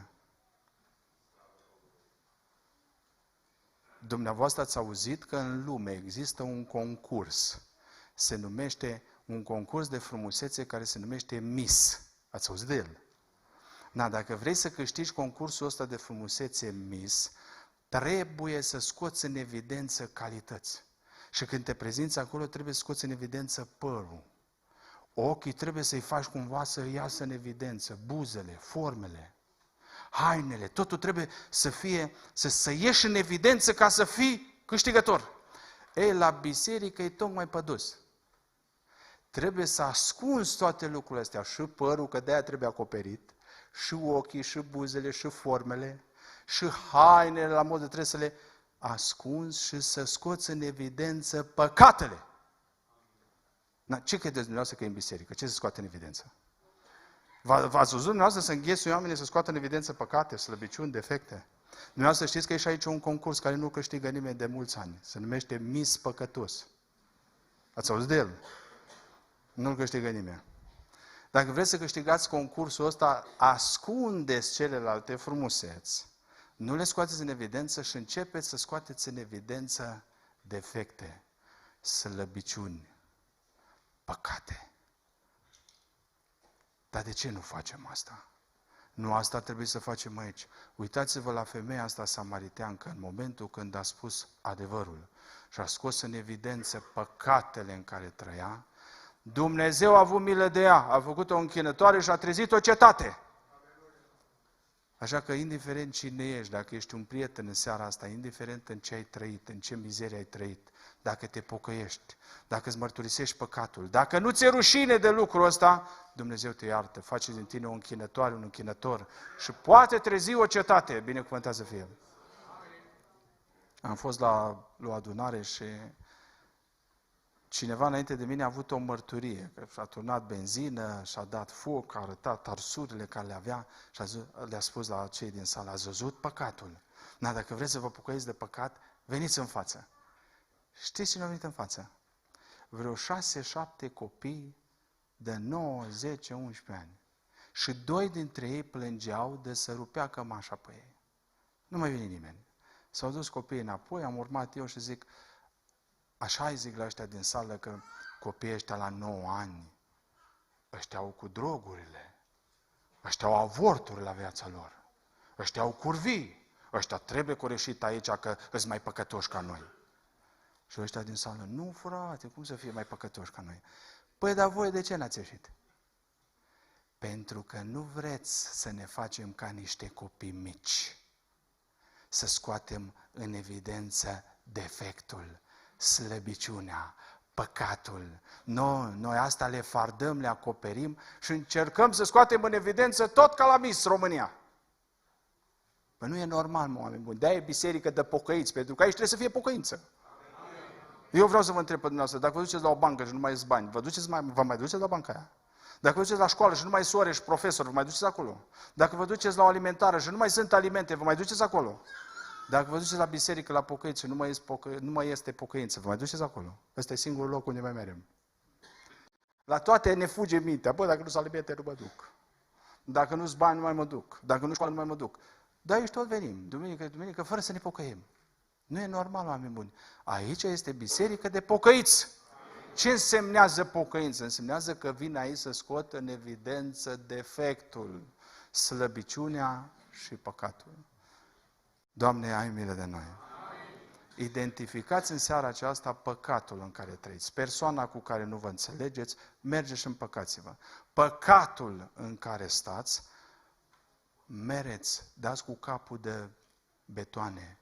Dumneavoastră ați auzit că în lume există un concurs. Se numește un concurs de frumusețe care se numește Miss. Ați auzit de el? Da, dacă vrei să câștigi concursul ăsta de frumusețe Miss, trebuie să scoți în evidență calități. Și când te prezinți acolo, trebuie să scoți în evidență părul. Ochii trebuie să-i faci cumva să iasă în evidență, buzele, formele, hainele, totul trebuie să fie, să ieși în evidență ca să fii câștigător. Ei, la biserică e tocmai pe dus. Trebuie să ascunzi toate lucrurile astea, și părul, că de-aia trebuie acoperit, și ochii, și buzele, și formele, și hainele la modă trebuie să le ascunzi și să scoți în evidență păcatele. Ce credeți dumneavoastră că e în biserică? Ce se scoate în evidență? V-ați văzut dumneavoastră să înghesui oamenii să scoată în evidență păcate, slăbiciuni, defecte? Dumneavoastră știți că e și aici un concurs care nu câștigă nimeni de mulți ani. Se numește Miss Păcătos. Ați auzit de el? Nu-l câștigă nimeni. Dacă vreți să câștigați concursul ăsta, ascundeți celelalte frumuseți, nu le scoateți în evidență și începeți să scoateți în evidență defecte, slăbiciuni, păcate. Dar de ce nu facem asta? Nu asta trebuie să facem aici. Uitați-vă la femeia asta samariteancă în momentul când a spus adevărul și a scos în evidență păcatele în care trăia. Dumnezeu a avut milă de ea, a făcut-o închinătoare și a trezit o cetate. Așa că indiferent cine ești, dacă ești un prieten în seara asta, indiferent în ce ai trăit, în ce mizerie ai trăit, dacă te pocăiești, dacă îți mărturisești păcatul, dacă nu ți-e rușine de lucrul ăsta, Dumnezeu te iartă, face din tine o închinătoare, un închinător și poate trezi o cetate, binecuvântat să fie. Am fost la o adunare și cineva înainte de mine a avut o mărturie, că și-a turnat benzină, și-a dat foc, a arătat arsurile care le avea și le-a spus la cei din sală, ați văzut păcatul? Da, dacă vreți să vă pocăiți de păcat, veniți în față. Știți cine a venit în față? Vreo 6-7 copii de 9, 10, 11 ani. Și 2 dintre ei plângeau de să rupea cămașa pe ei. Nu mai vine nimeni. S-au dus copiii înapoi, am urmat eu și zic, așa îi zic la ăștia din sală că copiii ăștia la 9 ani, ăștia au cu drogurile, ăștia au avorturi la viața lor, ăștia au curvii, ăștia trebuie coreșit aici că îs mai păcătoși ca noi. Și ăștia din sală, nu frate, cum să fie mai păcătoși ca noi? Păi, dar voi de ce n-ați ieșit? Pentru că nu vreți să ne facem ca niște copii mici, să scoatem în evidență defectul, slăbiciunea, păcatul. Noi asta le fardăm, le acoperim și încercăm să scoatem în evidență tot ca la Miss România. Păi nu e normal, oameni buni. De-aia e biserică de pocăiți, pentru că aici trebuie să fie pocăință. Eu vreau să vă întreb pe dumneavoastră, dacă vă duceți la o bancă și nu mai sunt bani, vă mai duceți la banca aia? Dacă vă duceți la școală și nu mai sunt ore și profesori, vă mai duceți acolo? Dacă vă duceți la o alimentară și nu mai sunt alimente, vă mai duceți acolo? Dacă vă duceți la biserică, la pocăiți și nu mai este pocăință, vă mai duceți acolo? Ăsta e singurul loc unde mai mergem. La toate ne fuge mintea. Bă, dacă nu sunt alimente, nu mă duc. Dacă nu sunt bani, nu mai mă duc. Dacă nu școală, nu mai mă duc. Dar aici tot venim, duminică, fără să ne pocăim. Nu e normal, oameni buni. Aici este biserică de pocăiți. Ce însemnează pocăință? Însemnează că vin aici să scot în evidență defectul, slăbiciunea și păcatul. Doamne, ai milă de noi. Identificați în seara aceasta păcatul în care trăiți. Persoana cu care nu vă înțelegeți, mergeți și împăcați-vă. Păcatul în care stați, mereți, dați cu capul de betoane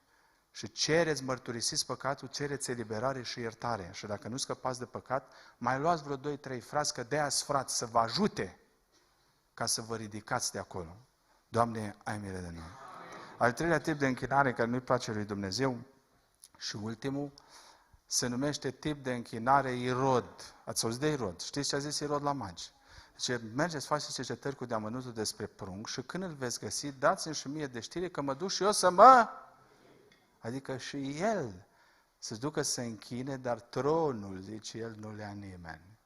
și cereți, mărturisiți păcatul, cereți eliberare și iertare. Și dacă nu scăpați de păcat, mai luați vreo 2-3 frați, că de-aia frați, să vă ajute ca să vă ridicați de acolo. Doamne, ai milă de noi. Al treilea tip de închinare care nu-i place lui Dumnezeu și ultimul, se numește tip de închinare Irod. Ați auzit de Irod? Știți ce a zis Irod la magi? Zice, mergeți, faceți cercetări cu deamănuntul despre prunc și când îl veți găsi, dați-mi și mie de știre că mă duc și eu să mă... Adică și el să-și ducă să se închine, dar tronul, zice el, nu le ia nimeni.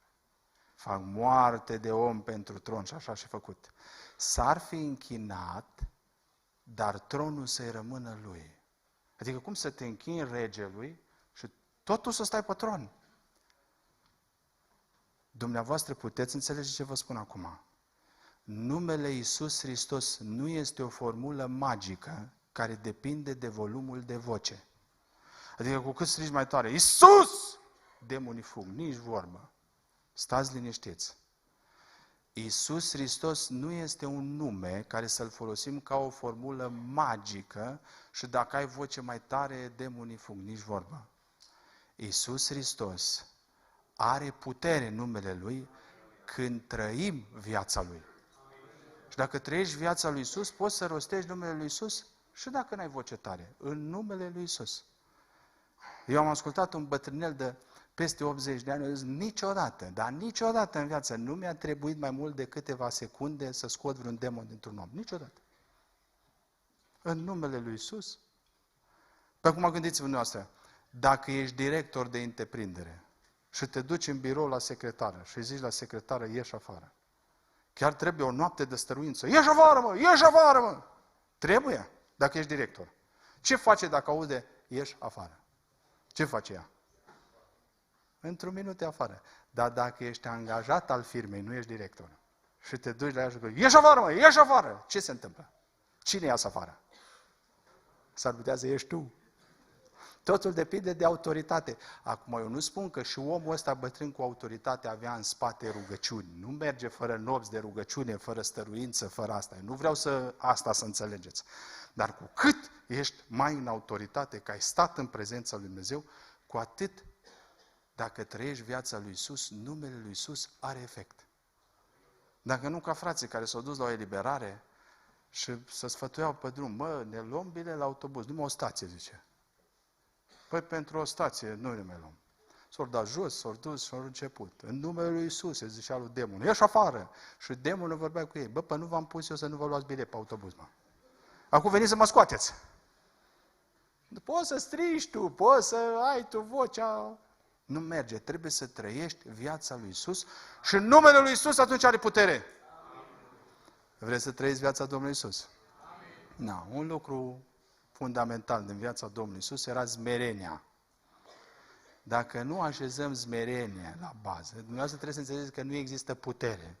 Fac moarte de om pentru tron și așa și făcut. S-ar fi închinat, dar tronul să-i rămână lui. Adică cum să te închini regelui și totul să stai pe tron? Dumneavoastră puteți înțelege ce vă spun acum. Numele Iisus Hristos nu este o formulă magică care depinde de volumul de voce. Adică cu cât strigi mai tare, Iisus! Demonii fug, nici vorbă. Stați liniștiți. Iisus Hristos nu este un nume care să-l folosim ca o formulă magică și dacă ai voce mai tare, demonii fug, nici vorbă. Iisus Hristos are putere în numele Lui când trăim viața Lui. Și dacă trăiești viața lui Iisus, poți să rostești numele lui Iisus și dacă n-ai voce tare, în numele lui Iisus. Eu am ascultat un bătrânel de peste 80 de ani, eu zic, niciodată, dar niciodată în viață nu mi-a trebuit mai mult de câteva secunde să scot vreun demon dintr-un om. Niciodată. În numele lui Iisus. Pe acum gândiți-vă noastră, dacă ești director de întreprindere și te duci în birou la secretară și zici la secretară, ieși afară. Chiar trebuie o noapte de stăruință. Ieși afară, mă! Ieși afară, mă! Trebuie, dacă ești director. Ce face dacă aude, ieși afară? Ce face ea? Într-un minut e afară. Dar dacă ești angajat al firmei, nu ești director, și te duci la ea și zici, ieși afară, mă! Ieși afară! Ce se întâmplă? Cine iasă afară? S-ar putea să ieși tu. Totul depinde de autoritate. Acum, eu nu spun că și omul ăsta bătrân cu autoritate avea în spate rugăciuni. Nu merge fără nopți de rugăciune, fără stăruință, fără asta. Eu nu vreau asta să înțelegeți. Dar cu cât ești mai în autoritate, că ai stat în prezența lui Dumnezeu, cu atât, dacă trăiești viața lui Iisus, numele lui Iisus are efect. Dacă nu ca frații care s-au dus la o eliberare și să sfătuiau pe drum, mă, ne luăm bine la autobuz, numai o stație, zice. Păi pentru o stație nu ne mai luăm. S-au dat jos, s-au dus și au început. În numele lui Iisus, se zicea lui demonul, ieși afară! Și demonul vorbea cu ei, bă, păi nu v-am pus eu să nu vă luați bilet pe autobuz, mă. Acum veniți să mă scoateți. Poți să strigi tu, poți să ai tu vocea. Nu merge, trebuie să trăiești viața lui Iisus și în numele lui Iisus atunci are putere. Vreți să trăiți viața Domnului Iisus? Na, un lucru fundamental din viața Domnului Iisus era smerenia. Dacă nu așezăm smerenia la bază, dumneavoastră trebuie să înțelegeți că nu există putere.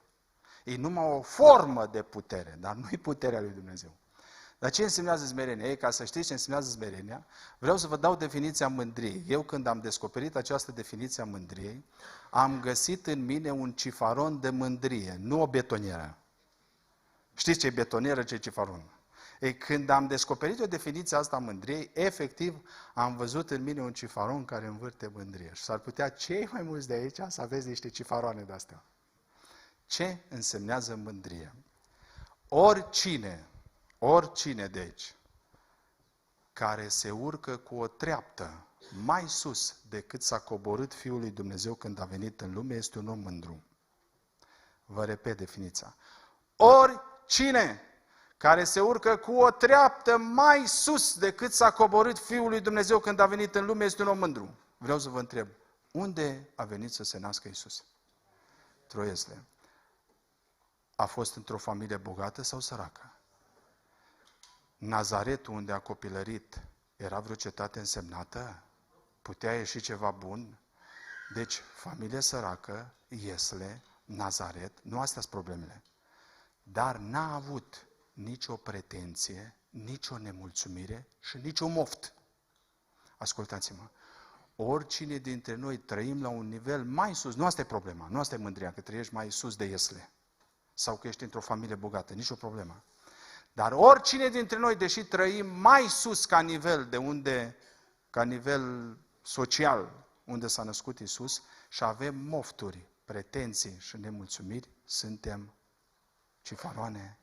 E numai o formă de putere, dar nu e puterea lui Dumnezeu. Dar ce însemnează smerenia? Ei, ca să știți ce însemnează smerenia, vreau să vă dau definiția mândriei. Eu când am descoperit această definiție a mândriei, am găsit în mine un cifaron de mândrie, nu o betonieră. Știți ce e betonieră, ce e cifaron? Ei, când am descoperit o definiție asta a mândriei, efectiv am văzut în mine un cifaron care învârte mândrie. Și s-ar putea cei mai mulți de aici să aveți niște cifaroane de-astea. Ce însemnează mândrie? Oricine de aici, care se urcă cu o treaptă mai sus decât s-a coborât Fiul lui Dumnezeu când a venit în lume, este un om mândru. Vă repet definiția. Oricine care se urcă cu o treaptă mai sus decât s-a coborât Fiul lui Dumnezeu când a venit în lume, este un om mândru. Vreau să vă întreb, unde a venit să se nască Iisus? Troiesle. A fost într-o familie bogată sau săracă? Nazaretul, unde a copilărit, era vreo cetate însemnată? Putea ieși ceva bun? Deci, familie săracă, Iesle, Nazaret, nu astea sunt problemele. Dar n-a avut nicio pretenție, nicio nemulțumire și nicio moft. Ascultați-mă, oricine dintre noi trăim la un nivel mai sus, nu asta e problema, nu asta e mândria, că trăiești mai sus de Iesle sau că ești într-o familie bogată, nicio problemă. Dar oricine dintre noi, deși trăim mai sus ca nivel social, unde s-a născut Iisus, și avem mofturi, pretenții și nemulțumiri, suntem cifaroane.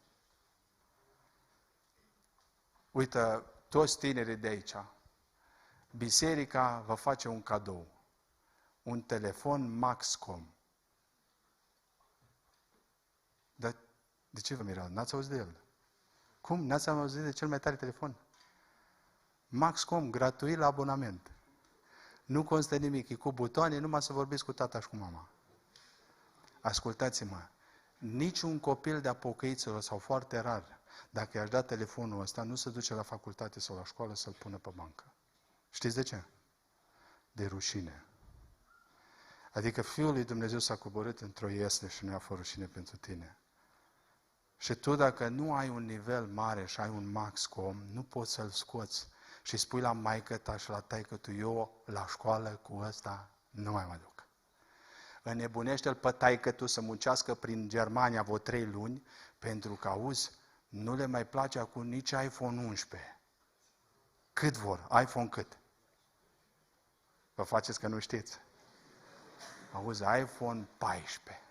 Uită, toți tinerii de aici, biserica vă face un cadou, un telefon Maxcom. Dar de ce vă mirați? N-ați auzit de el? Cum? N-ați auzit de cel mai tare telefon? Maxcom, gratuit la abonament. Nu constă nimic, e cu butoane, numai să vorbiți cu tata și cu mama. Ascultați-mă, niciun copil de-a pocăiților, sau foarte rar, dacă i-aș da telefonul ăsta, nu se duce la facultate sau la școală să-l pună pe bancă. Știți de ce? De rușine. Adică Fiul lui Dumnezeu s-a coborât într-o Iesle și nu a fost rușine pentru tine. Și tu, dacă nu ai un nivel mare și ai un Maxcom, nu poți să-l scoți și spui la maică-ta și la taică-tu, eu la școală cu ăsta nu mai mă duc. Înnebunește-l pe taică-tu să muncească prin Germania vreo 3 luni, pentru că, auzi, nu le mai place acum nici iPhone 11. Cât vor? iPhone cât? Vă faceți că nu știți. Auzi, iPhone 14.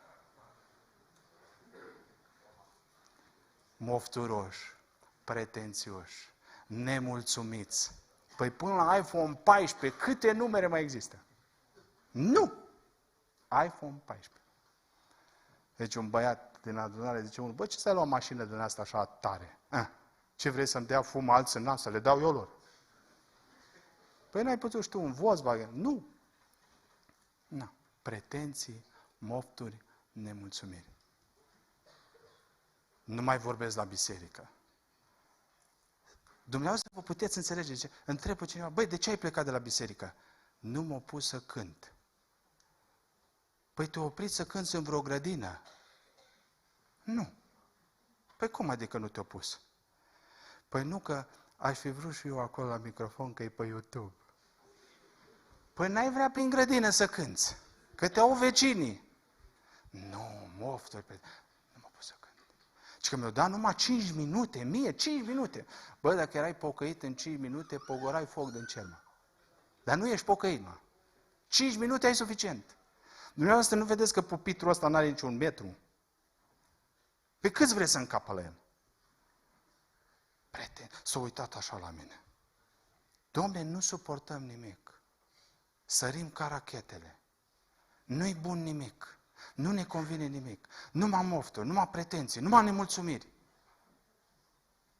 Mofturoși, pretențioși, nemulțumiți. Păi până la iPhone 14, câte numere mai există? Nu! iPhone 14. Deci un băiat din adunare zice unul, bă, ce ți-ai luat o mașină din asta așa tare? Ce vrei să-mi dea fum alții în nas, să le dau eu lor? Păi n-ai putut, știu, un Volkswagen? Nu! Nu. Pretenții, mofturi, nemulțumiri. Nu mai vorbesc la biserică. Dumneavoastră vă puteți înțelege. Zice, întreb pe cineva, băi, de ce ai plecat de la biserică? Nu m-a pus să cânt. Păi te-ai oprit să cânți în vreo grădină? Nu. Păi cum adică nu te-a pus? Păi nu, că aș fi vrut și eu acolo la microfon, că e pe YouTube. Păi n-ai vrea prin grădină să cânți, că te au vecinii. Nu, mofturi, nu m-a pus să cânt. Și că mi-au dat numai 5 minute, 5 minute. Bă, dacă erai pocăit în 5 minute, pogorai foc din cer, mă. Dar nu ești pocăit, mă. 5 minute ai suficient. Dumneavoastră nu vedeți că pupitrul ăsta n-are niciun metru? Pe câți vreți să încapă la el? Prieten, s-a uitat așa la mine. Dom'le, nu suportăm nimic. Sărim ca rachetele. Nu-i bun nimic. Nu ne convine nimic. Numai mofturi, numai pretenții, numai nemulțumiri.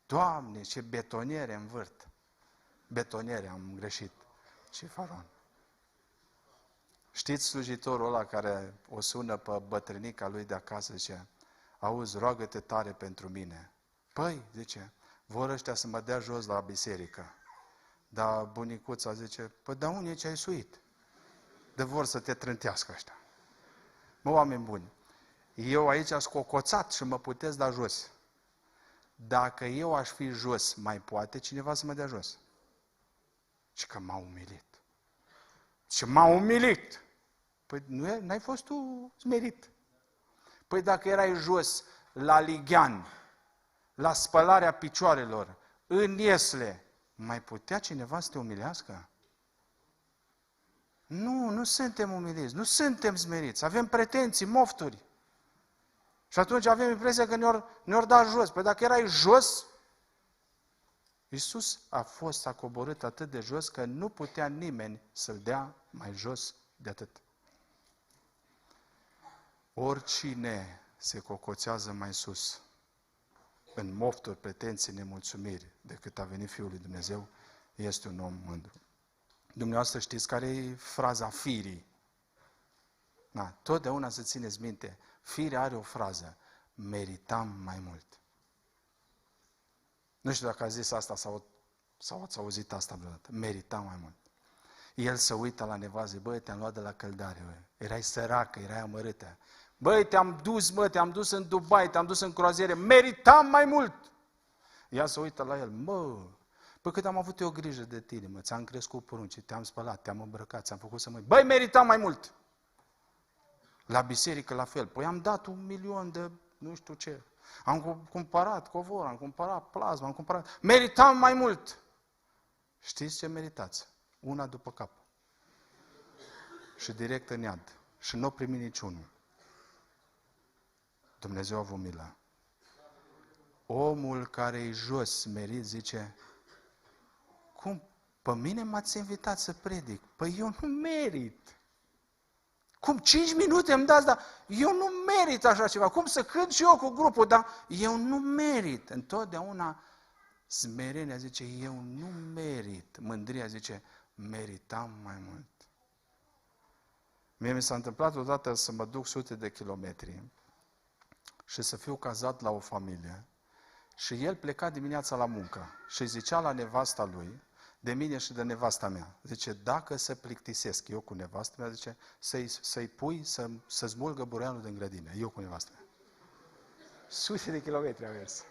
Doamne, ce betoniere învârt. Betoniere, am greșit. Ce faron. Știți slujitorul ăla care o sună pe bătrânica lui de acasă, zice, auzi, roagă-te tare pentru mine. Păi, zice, vor ăștia să mă dea jos la biserică. Dar bunicuța zice, păi, dar unde ce ai suit? De vor să te trântească ăștia. Mă, oameni buni, eu aici am scocoțat și mă puteți da jos. Dacă eu aș fi jos, mai poate cineva să mă dea jos? Și că m-a umilit. Și m-a umilit. Păi n-ai fost tu smerit. Păi dacă erai jos la lighean, la spălarea picioarelor, în Iesle, mai putea cineva să te umilească? Nu, nu suntem umiliți, nu suntem smeriți, avem pretenții, mofturi. Și atunci avem impresia că ne-or da jos. Păi dacă erai jos, Iisus s-a coborât atât de jos că nu putea nimeni să-l dea mai jos de atât. Oricine se cocoțează mai sus în mofturi, pretenții, nemulțumiri decât a venit Fiul lui Dumnezeu, este un om mândru. Dumneavoastră știți care e fraza firii? Da, totdeauna să țineți minte, firea are o frază, meritam mai mult. Nu știu dacă ați zis asta sau ați auzit asta vreodată, meritam mai mult. El se uită la nevastă, zice, băi, te-am luat de la căldare, bă. Erai săracă, erai amărâtă. Băi, te-am dus, mă, te-am dus în Dubai, te-am dus în croaziere, meritam mai mult. Ea se uită la el, mă, păi cât am avut eu grijă de tine, mă, ți-am crescut poruncii, te-am spălat, te-am îmbrăcat, ți-am făcut să mănânci. Băi, meritam mai mult. La biserică la fel, păi am dat 1.000.000 de nu știu ce. Am cumpărat covor, am cumpărat plasma, am cumpărat... Meritam mai mult! Știți ce meritați? Una după cap. Și direct în iad. Și nu o primi niciunul. Dumnezeu a avut milă. Omul care e jos, merit, zice, cum? Pe mine m-ați invitat să predic. Păi eu nu merit. Cum? 5 minute îmi dați, dar eu nu merit așa ceva. Cum să cânt și eu cu grupul, dar eu nu merit. Întotdeauna smerenia zice, eu nu merit. Mândria zice, meritam mai mult. Mie mi s-a întâmplat odată să mă duc sute de kilometri și să fiu cazat la o familie. Și el pleca dimineața la muncă și zicea la nevasta lui, de mine și de nevasta mea. Zice, dacă se plictisesc eu cu nevasta mea, zice, să-i pui să smulgă buruianul din grădină. Eu cu nevasta mea. Sute de kilometri a mers.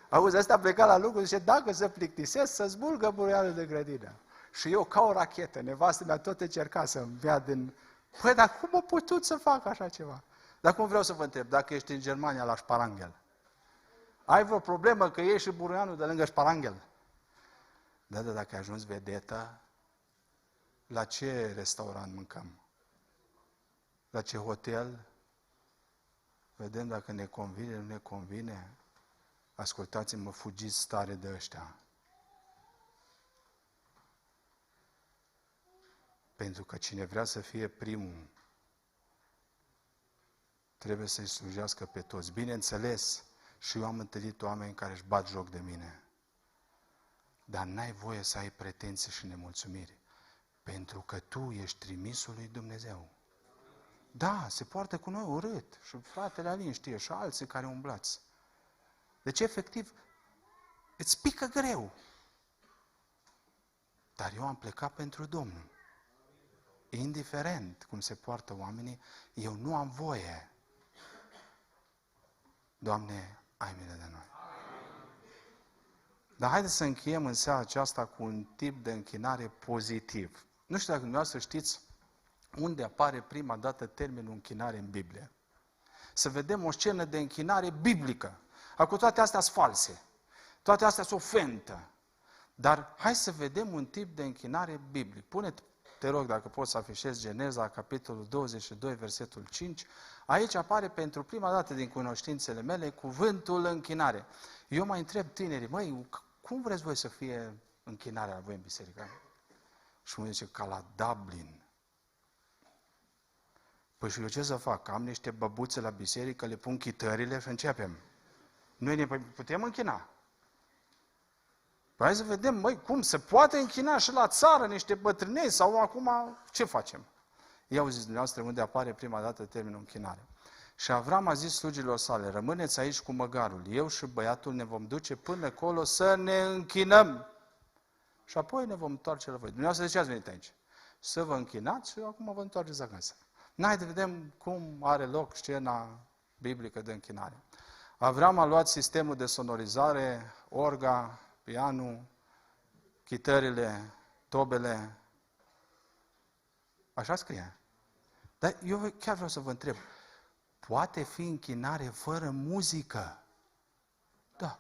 Auzi, ăsta a plecat la lucru, zice, dacă se plictisesc, să smulgă buruianul din grădină. Și eu, ca o rachetă, nevastă mea tot încerca să-mi ia din... Păi, dar cum a putut să fac așa ceva? Dar cum vreau să vă întreb, dacă ești în Germania la Sparanghel, ai vreo problemă că ieși și buruianul de lângă Sparanghel? Da, dacă ai ajuns vedetă, la ce restaurant mâncăm? La ce hotel? Vedem dacă ne convine, nu ne convine. Ascultați-mă, fugiți tare de ăștia. Pentru că cine vrea să fie primul, trebuie să-i slujească pe toți. Bineînțeles, și eu am întâlnit oameni care își bat joc de mine. Dar n-ai voie să ai pretenții și nemulțumiri. Pentru că tu ești trimisul lui Dumnezeu. Da, se poartă cu noi urât. Și fratele Alin știe, și alții care umblați. Deci, efectiv, îți pică greu. Dar eu am plecat pentru Domnul. Indiferent cum se poartă oamenii, eu nu am voie. Doamne, ai milă de noi. Dar haideți să încheiem în seara aceasta cu un tip de închinare pozitiv. Nu știu dacă dumneavoastră știți unde apare prima dată termenul închinare în Biblie. Să vedem o scenă de închinare biblică. Acum toate astea sunt false. Toate astea sunt ofentă. Dar hai să vedem un tip de închinare biblic. Te rog, dacă poți să afișezi Geneza, capitolul 22, versetul 5. Aici apare pentru prima dată din cunoștințele mele cuvântul închinare. Eu mai întreb tinerii, măi, cum vreți voi să fie închinarea la voi în biserică? Și mă zice, ca la Dublin. Păi și eu ce să fac? Am niște băbuțe la biserică, le pun chitările și începem. Noi ne putem închina. Păi hai să vedem, măi, cum se poate închina și la țară niște bătrânei sau acum ce facem? I-au zis dumneavoastră unde apare prima dată termenul închinare. Și Avram a zis slugilor sale, rămâneți aici cu măgarul, eu și băiatul ne vom duce până acolo să ne închinăm. Și apoi ne vom întoarce la voi. Dumneavoastră de ce ați venit aici? Să vă închinați și acum vă întoarceți acasă. Hai să vedem cum are loc scena biblică de închinare. Avram a luat sistemul de sonorizare, orga, pianul, chitările, tobele. Așa scrie. Dar eu chiar vreau să vă întreb, poate fi închinare fără muzică? Da.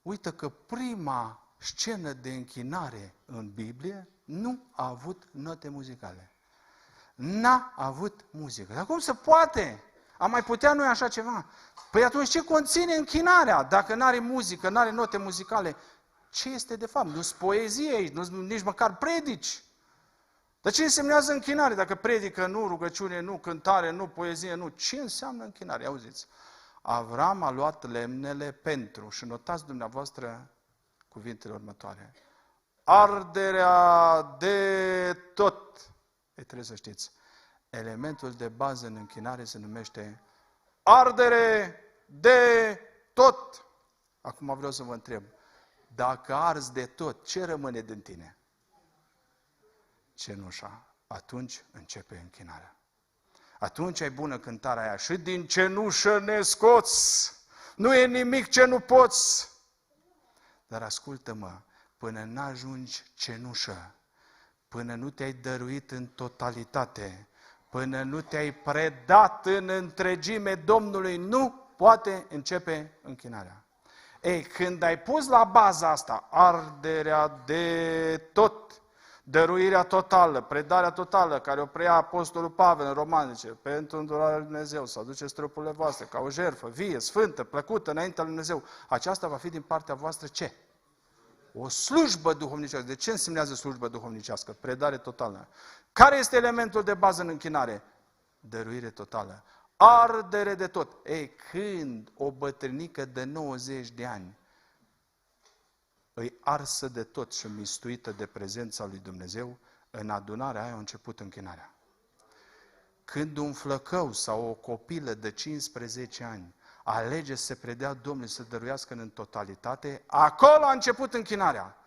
Uită că prima scenă de închinare în Biblie nu a avut note muzicale. N-a avut muzică. Dar cum se poate? Am mai putea noi așa ceva? Păi atunci ce conține închinarea? Dacă n-are muzică, n-are note muzicale, ce este de fapt? Nu-s poezie aici, nici măcar predici. Dar ce însemnează închinare? Dacă predică nu, rugăciune nu, cântare nu, poezie nu, ce înseamnă închinare? Auziți, Avram a luat lemnele pentru, și notați dumneavoastră cuvintele următoare, arderea de tot. Ei, trebuie să știți, elementul de bază în închinare se numește ardere de tot. Acum vreau să vă întreb, dacă arzi de tot, ce rămâne din tine? cenușa, atunci începe închinarea. Atunci ai bună cântarea aia. Și din cenușă ne scoți. Nu e nimic ce nu poți. Dar ascultă-mă, până n-ajungi cenușă, până nu te-ai dăruit în totalitate, până nu te-ai predat în întregime Domnului, nu poate începe închinarea. Ei, când ai pus la baza asta arderea de tot, dăruirea totală, predarea totală, care o preia Apostolul Pavel în Roman, zice, pentru îndurarea lui Dumnezeu, să aduceți trupurile voastre ca o jertfă vie, sfântă, plăcută înaintea lui Dumnezeu. Aceasta va fi din partea voastră ce? O slujbă duhovnicească. De ce însemnează slujbă duhovnicească? Predare totală. Care este elementul de bază în închinare? Dăruire totală. Ardere de tot. Ei, când o bătrânică de 90 de ani îi arsă de tot și mistuită de prezența lui Dumnezeu, în adunarea aia a început închinarea. Când un flăcău sau o copilă de 15 ani alege să se predea Domnului, să dăruiască în totalitate, acolo a început închinarea.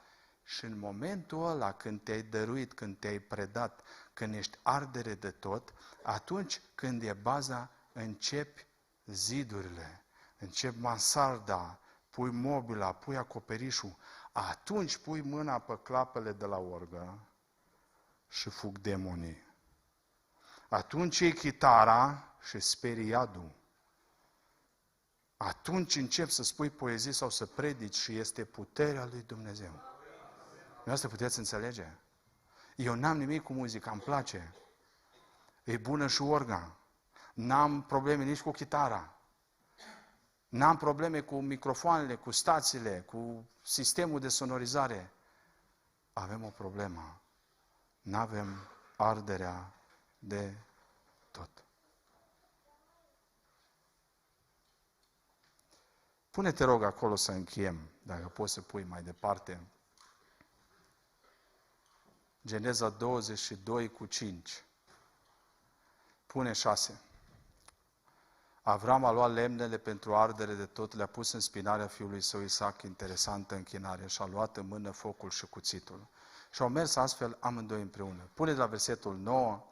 Și în momentul ăla, când te-ai dăruit, când te-ai predat, când ești ardere de tot, atunci când e baza, începi zidurile, începi mansarda, pui mobila, pui acoperișul, atunci pui mâna pe clapele de la orgă și fug demonii. Atunci iei chitara și sperii iadul. Atunci începi să spui poezii sau să predici și este puterea lui Dumnezeu. Asta puteți înțelege? Eu n-am nimic cu muzica, îmi place. E bună și orga. N-am probleme nici cu chitara. N-am probleme cu microfoanele, cu stațiile, cu sistemul de sonorizare. Avem o problemă. N-avem arderea de tot. Pune-te rog acolo să încheiem, dacă poți să pui mai departe. Geneza 22:5. Pune 6. Avram a luat lemnele pentru ardere de tot, le-a pus în spinarea fiului său Isaac, interesantă închinare, și a luat în mână focul și cuțitul. Și au mers astfel amândoi împreună. Pune la versetul 9.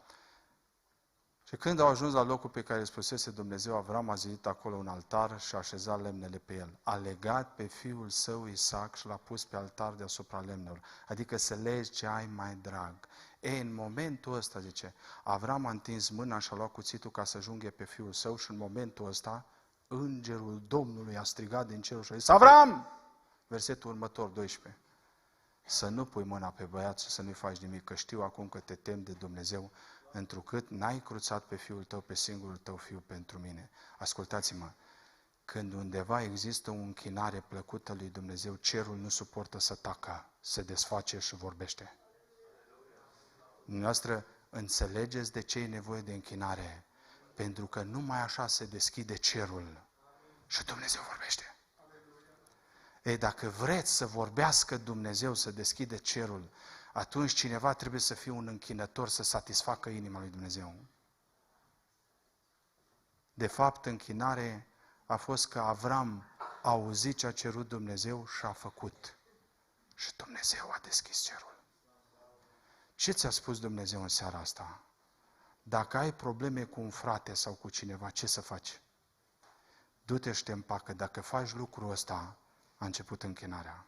Și când au ajuns la locul pe care îl spusese Dumnezeu, Avram a zidit acolo un altar și a așezat lemnele pe el. A legat pe fiul său Isaac și l-a pus pe altar deasupra lemnelor. Adică să legi ce ai mai drag. Ei, în momentul ăsta, zice, Avram a întins mâna și a luat cuțitul ca să junghe pe fiul său și în momentul ăsta, îngerul Domnului a strigat din cerul și a zis, Avram! Versetul următor, 12. Să nu pui mâna pe băiat și să nu-i faci nimic, că știu acum că te temi de Dumnezeu, întrucât n-ai cruțat pe fiul tău, pe singurul tău fiu pentru mine. Ascultați-mă, când undeva există o închinare plăcută lui Dumnezeu, cerul nu suportă să tacă, se desface și vorbește. Dumneavoastră înțelegeți de ce e nevoie de închinare, pentru că numai așa se deschide cerul și Dumnezeu vorbește. Ei, dacă vreți să vorbească Dumnezeu, să deschide cerul, atunci cineva trebuie să fie un închinător să satisfacă inima lui Dumnezeu. De fapt, închinare a fost că Avram a auzit ce a cerut Dumnezeu și a făcut. Și Dumnezeu a deschis cerul. Ce ți-a spus Dumnezeu în seara asta? Dacă ai probleme cu un frate sau cu cineva, ce să faci? Du-te și te împacă. Dacă faci lucrul ăsta, a început închinarea.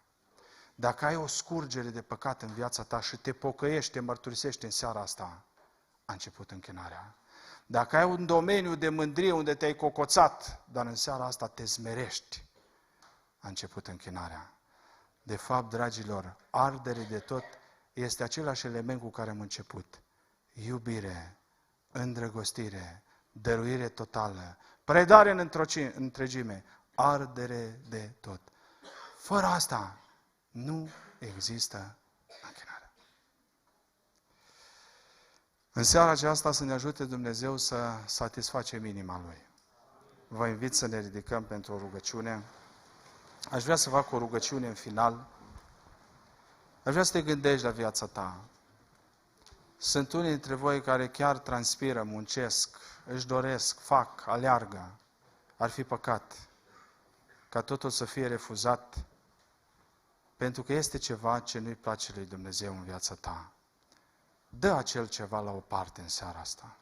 Dacă ai o scurgere de păcat în viața ta și te pocăiești, te mărturisești în seara asta, a început închinarea. Dacă ai un domeniu de mândrie unde te-ai cocoțat, dar în seara asta te zmerești, a început închinarea. De fapt, dragilor, ardere de tot este același element cu care am început. Iubire, îndrăgostire, dăruire totală, predare în întregime, ardere de tot. Fără asta, nu există închinare. În seara aceasta să ne ajute Dumnezeu să satisfacem inima Lui. Vă invit să ne ridicăm pentru o rugăciune. Aș vrea să fac o rugăciune în final. Aș vrea să te gândești la viața ta. Sunt unii dintre voi care chiar transpiră, muncesc, își doresc, fac, aleargă. Ar fi păcat ca totul să fie refuzat pentru că este ceva ce nu-i place lui Dumnezeu în viața ta. dă acel ceva la o parte în seara asta.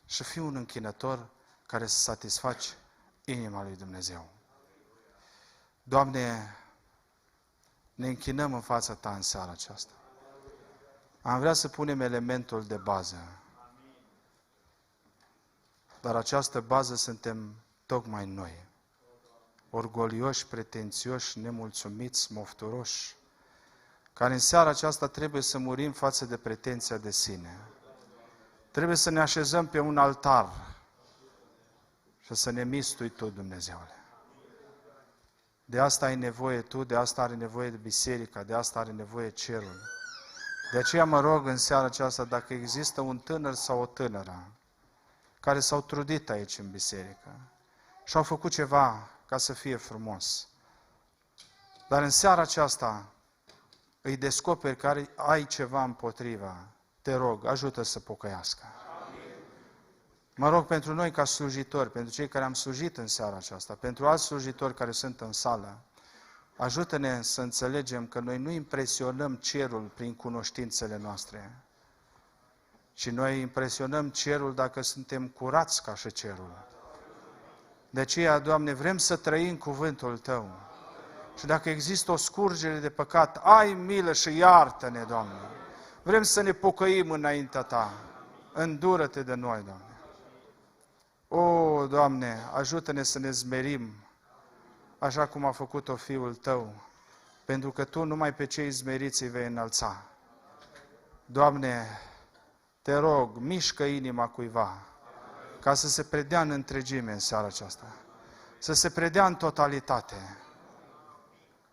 Și fii un închinător care să satisfaci inima lui Dumnezeu. Doamne, ne închinăm în fața Ta în seara aceasta. Am vrea să punem elementul de bază. Dar această bază suntem tocmai noi. Orgolioși, pretențioși, nemulțumiți, mofturoși, care în seara aceasta trebuie să murim față de pretenția de sine. Trebuie să ne așezăm pe un altar și să ne mistui Tu, Dumnezeule. De asta ai nevoie Tu, de asta are nevoie de biserica, de asta are nevoie cerul. De aceea mă rog în seara aceasta, dacă există un tânăr sau o tânără care s-au trudit aici în biserică și au făcut ceva ca să fie frumos, dar în seara aceasta îi descoperi că ai ceva împotriva, te rog, ajută să pocăiască. Mă rog pentru noi ca slujitori, pentru cei care am slujit în seara aceasta, pentru alți slujitori care sunt în sală, ajută-ne să înțelegem că noi nu impresionăm cerul prin cunoștințele noastre, ci noi impresionăm cerul dacă suntem curați ca și cerul. De aceea, Doamne, vrem să trăim cuvântul Tău. Și dacă există o scurgere de păcat, ai milă și iartă-ne, Doamne. Vrem să ne pocăim înaintea Ta. Îndură-Te de noi, Doamne. O, Doamne, ajută-ne să ne zmerim așa cum a făcut-o Fiul Tău, pentru că Tu numai pe cei zmeriți îi vei înălța. Doamne, Te rog, mișcă inima cuiva, ca să se predea în întregime în seara aceasta, să se predea în totalitate,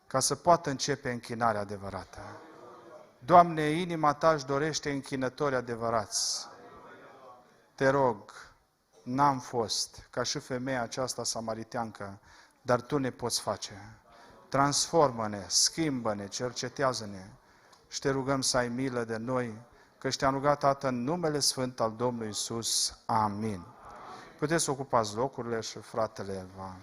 ca să poată începe închinarea adevărată. Doamne, inima Ta își dorește închinători adevărați. Te rog, n-am fost ca și femeia aceasta samariteancă, dar Tu ne poți face. Transformă-ne, schimbă-ne, cercetează-ne și Te rugăm să ai milă de noi, că Te-am rugat, Tată, în numele Sfânt al Domnului Iisus. Amin. Puteți să ocupați locurile și fratele va